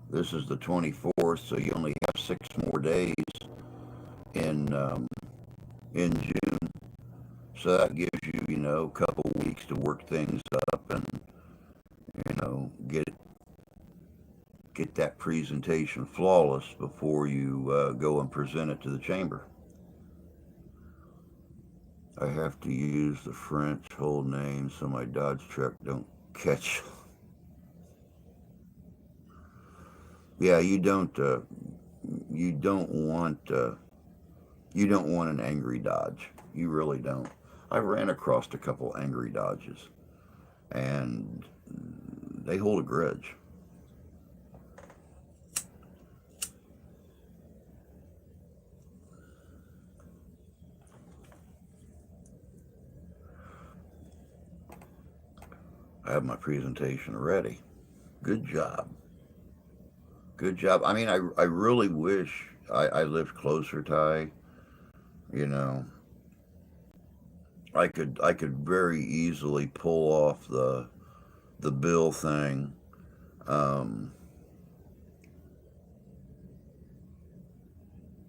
This is the 24th, so you only have 6 more days in in June. So that gives you, a couple weeks to work things up and get that presentation flawless before you go and present it to the chamber. I have to use the French whole name so my Dodge truck don't catch. Yeah, you don't want an angry Dodge. You really don't. I ran across a couple angry Dodges, and they hold a grudge. I have my presentation ready. Good job. Good job. I mean, I really wish I lived closer, Ty. You know, I could very easily pull off the bill thing, um,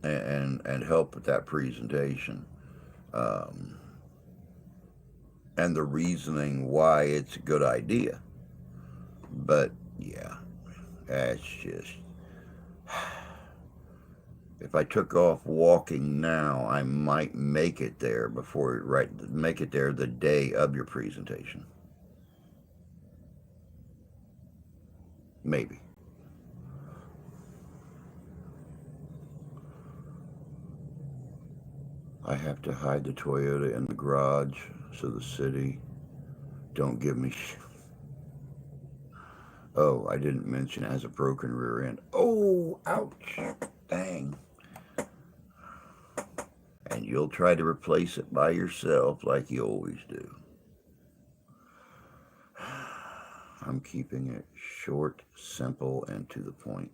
and help with that presentation, um, and the reasoning why it's a good idea. But yeah, that's just, if I took off walking now, I might make it there make it there the day of your presentation. Maybe. I have to hide the Toyota in the garage so the city don't give me. Oh, I didn't mention it has a broken rear end. Oh, ouch. Dang. And you'll try to replace it by yourself like you always do. I'm keeping it short, simple, and to the point.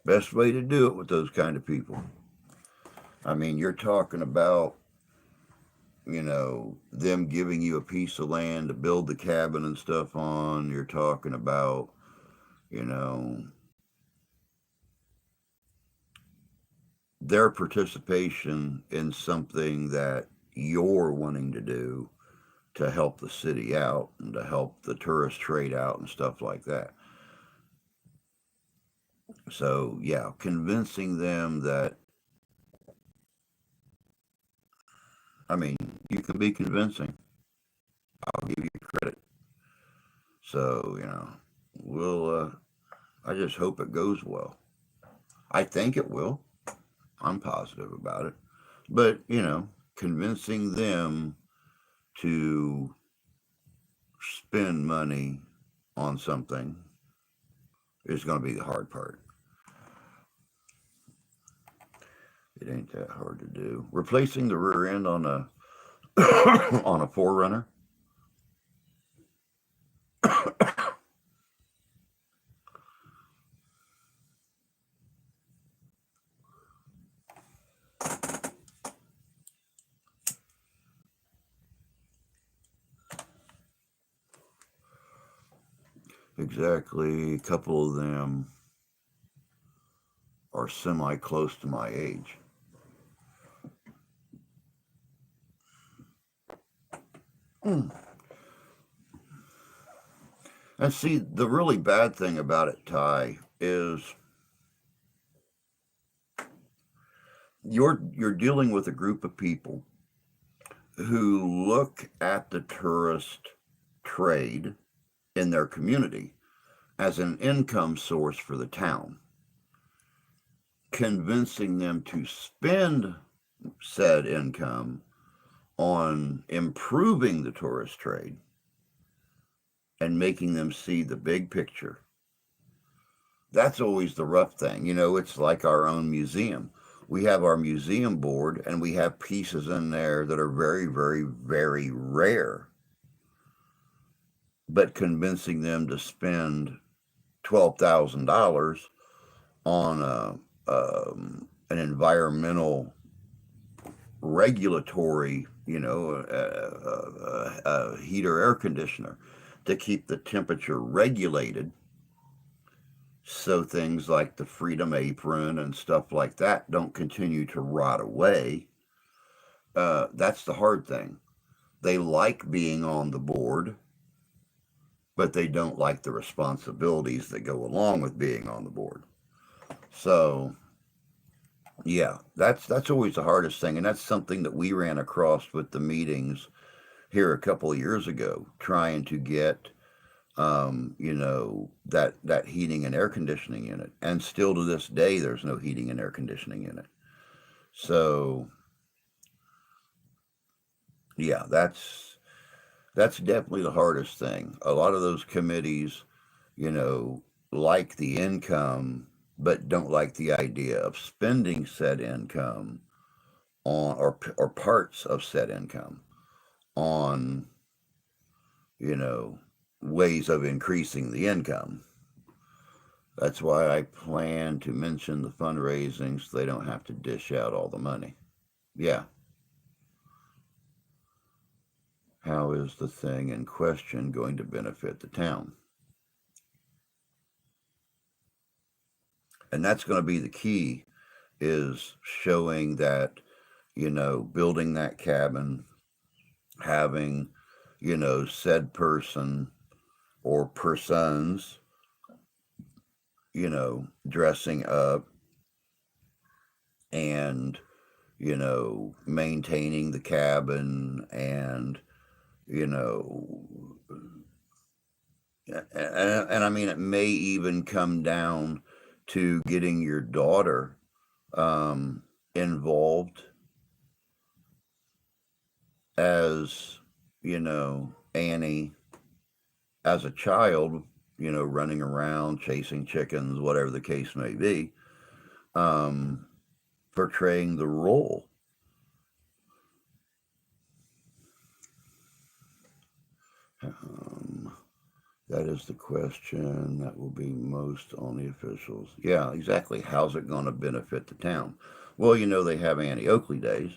Best way to do it with those kind of people. I mean, you're talking about, them giving you a piece of land to build the cabin and stuff on. You're talking about, you know, their participation in something that you're wanting to do to help the city out and to help the tourist trade out and stuff like that. So, yeah, convincing them that, I mean, you can be convincing. I'll give you credit. So, I just hope it goes well. I think it will. I'm positive about it. But, convincing them to spend money on something is going to be the hard part. It ain't that hard to do. Replacing the rear end on a on a Forerunner. Exactly. A couple of them are semi close to my age. Mm. And see, the really bad thing about it, Ty, is you're dealing with a group of people who look at the tourist trade in their community as an income source for the town. Convincing them to spend said income on improving the tourist trade and making them see the big picture. That's always the rough thing. It's like our own museum. We have our museum board and we have pieces in there that are very, very, very rare, but convincing them to spend $12,000 on an environmental regulatory, heater air conditioner to keep the temperature regulated, so things like the Freedom Apron and stuff like that don't continue to rot away. That's the hard thing. They like being on the board, but they don't like the responsibilities that go along with being on the board. So, yeah, that's always the hardest thing, and that's something that we ran across with the meetings here a couple of years ago, trying to get that heating and air conditioning unit, and still to this day, there's no heating and air conditioning unit. So, yeah, that's definitely the hardest thing. A lot of those committees, you know, like the income, but don't like the idea of spending said income on, or parts of said income on, you know, ways of increasing the income. That's why I plan to mention the fundraising so they don't have to dish out all the money. Yeah. How is the thing in question going to benefit the town? And that's going to be the key, is showing that, building that cabin, having, said person or persons, dressing up and, maintaining the cabin and, you know, and I mean, it may even come down to getting your daughter involved as, Annie as a child, running around, chasing chickens, whatever the case may be, um, portraying the role. Um, that is the question that will be most on the officials. Yeah, exactly. How's it going to benefit the town? Well, they have Annie Oakley days,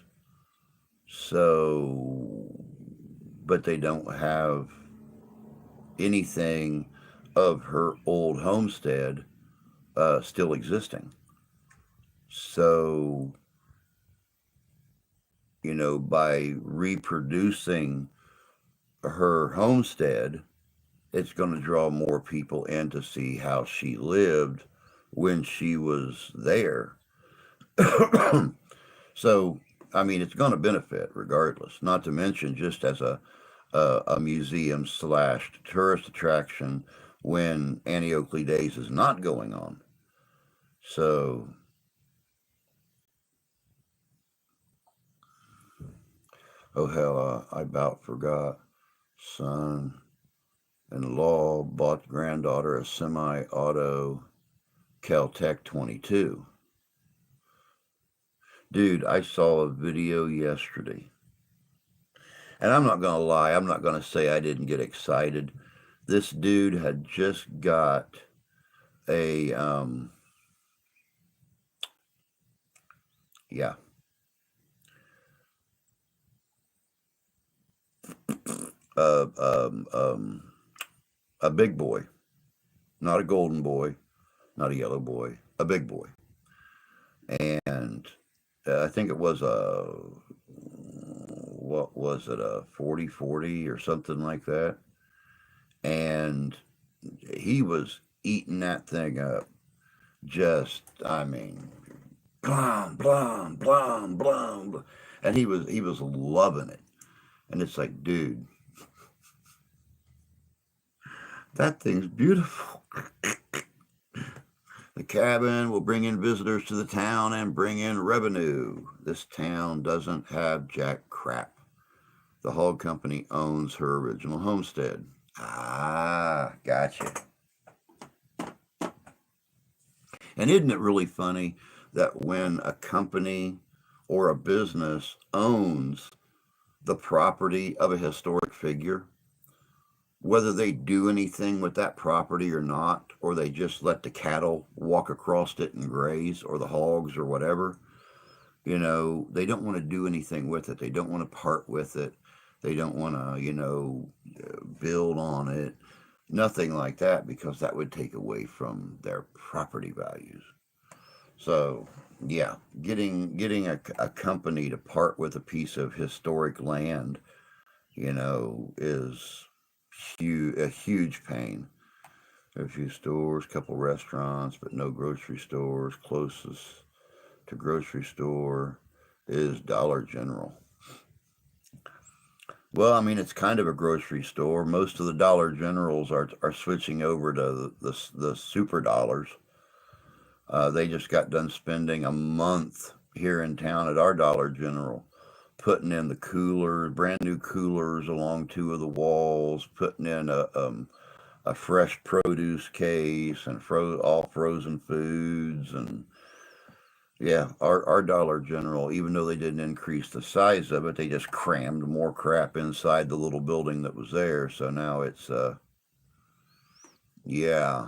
so, but they don't have anything of her old homestead still existing. So, by reproducing her homestead, it's going to draw more people in to see how she lived when she was there. So, I mean, it's going to benefit regardless. Not to mention, just as a museum slash tourist attraction when Annie Oakley Days is not going on. So, oh hell, I about forgot. Son-in-law bought granddaughter a semi-auto Caltech 22. Dude, I saw a video yesterday. And I'm not going to lie, I'm not going to say I didn't get excited. This dude had just got a, yeah, uh, um, um, a big boy, not a golden boy, not a yellow boy, a big boy. And I think it was what was it, a 4040 or something like that. And he was eating that thing up. Just, I mean, blum, blum, blum, blum. And he was loving it. And it's like, dude, that thing's beautiful. The cabin will bring in visitors to the town and bring in revenue. This town doesn't have jack crap. The hog company owns her original homestead. Ah, gotcha. And isn't it really funny that when a company or a business owns the property of a historic figure, whether they do anything with that property or not, or they just let the cattle walk across it and graze, or the hogs or whatever, they don't want to do anything with it. They don't want to part with it. They don't want to, build on it. Nothing like that, because that would take away from their property values. So, yeah, getting a company to part with a piece of historic land, is a huge pain. There are a few stores, couple restaurants, but no grocery stores. Closest to grocery store is Dollar General. Well, I mean, it's kind of a grocery store. Most of the Dollar Generals are switching over to the super dollars. They just got done spending a month here in town at our Dollar General, putting in the coolers, brand new coolers along two of the walls, putting in a fresh produce case and all frozen foods. And yeah, our Dollar General, even though they didn't increase the size of it, they just crammed more crap inside the little building that was there. So now it's yeah.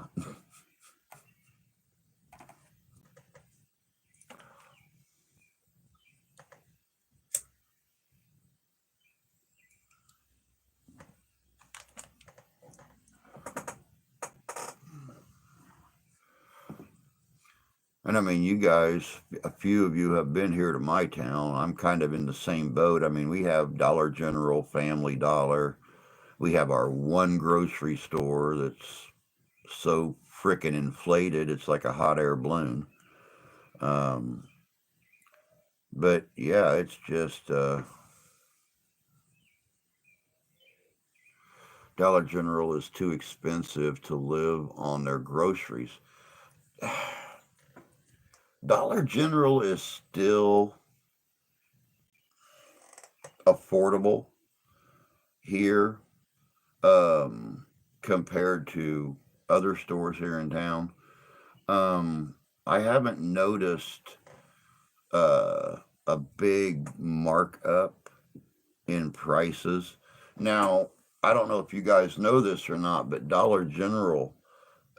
And I mean, you guys, a few of you have been here to my town. I'm kind of in the same boat. I mean, we have Dollar General, Family Dollar. We have our one grocery store that's so frickin' inflated, it's like a hot air balloon. Um, but yeah, it's just Dollar General is too expensive to live on their groceries. Dollar General is still affordable here, compared to other stores here in town. I haven't noticed a big markup in prices. Now, I don't know if you guys know this or not, but Dollar General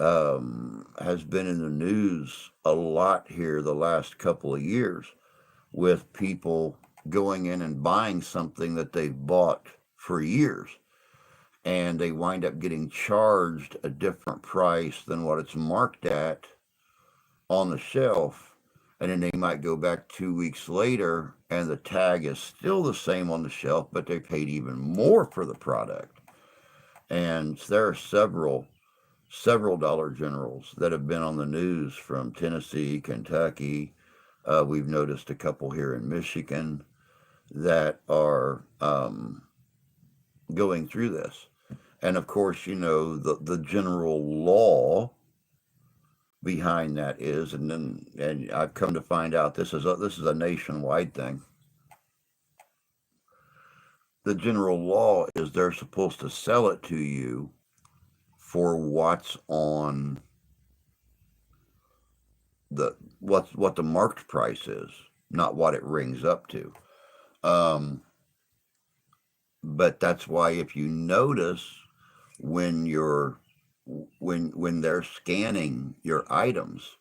has been in the news a lot here the last couple of years, with people going in and buying something that they've bought for years, and they wind up getting charged a different price than what it's marked at on the shelf. And then they might go back 2 weeks later and the tag is still the same on the shelf, but they paid even more for the product. And there are several Dollar Generals that have been on the news from Tennessee, Kentucky. We've noticed a couple here in Michigan that are going through this. And of course, the general law behind that is, and I've come to find out this is a nationwide thing. The general law is they're supposed to sell it to you for what's on what the marked price is, not what it rings up to. Um, but that's why, if you notice, when you're when they're scanning your items,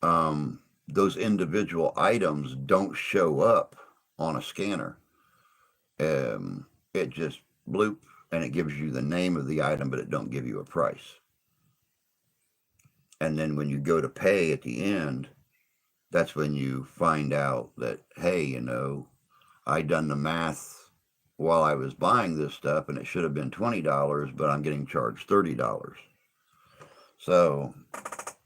those individual items don't show up on a scanner. It just bloop, and it gives you the name of the item, but it don't give you a price. And then when you go to pay at the end, that's when you find out that, hey, I done the math while I was buying this stuff, and it should have been $20, but I'm getting charged $30. So,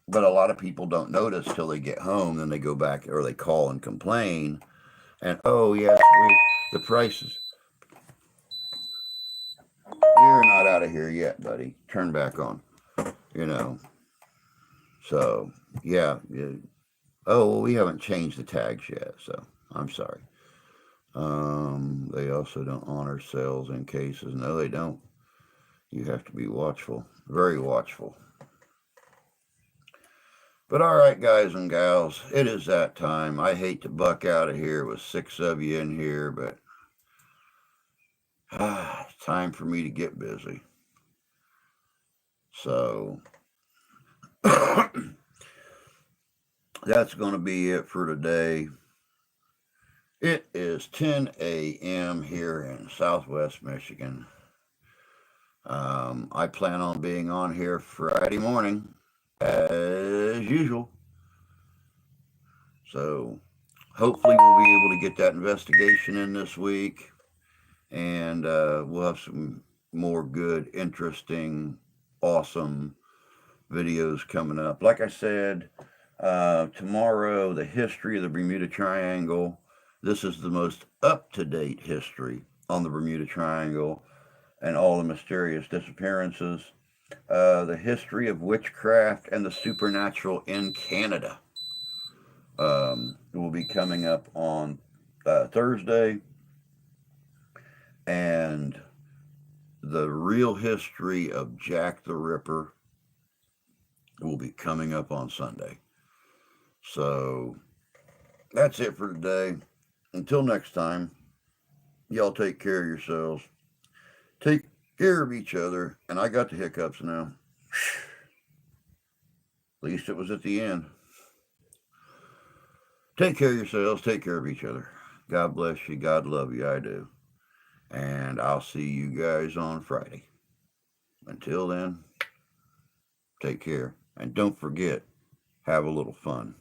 but a lot of people don't notice till they get home. Then they go back, or they call and complain, and oh yes, the prices. You're not out of here yet, buddy. Turn back on. You know. So yeah. Oh well, we haven't changed the tags yet, so I'm sorry. They also don't honor sales in cases. No, they don't. You have to be watchful, very watchful. But all right, guys and gals, it is that time. I hate to buck out of here with 6 of you in here, but it's time for me to get busy. So that's going to be it for today. It is 10 a.m. here in Southwest Michigan. I plan on being on here Friday morning as usual. So hopefully we'll be able to get that investigation in this week, and we'll have some more good, interesting, awesome videos coming up. Like I said, tomorrow, the history of the Bermuda Triangle. This is the most up-to-date history on the Bermuda Triangle and all the mysterious disappearances. The history of witchcraft and the supernatural in Canada will be coming up on Thursday. And the real history of Jack the Ripper will be coming up on Sunday. So that's it for today. Until next time, y'all take care of yourselves. Take care of each other. And I got the hiccups now. At least it was at the end. Take care of yourselves. Take care of each other. God bless you. God love you. I do. And I'll see you guys on Friday. Until then, take care. And don't forget, have a little fun.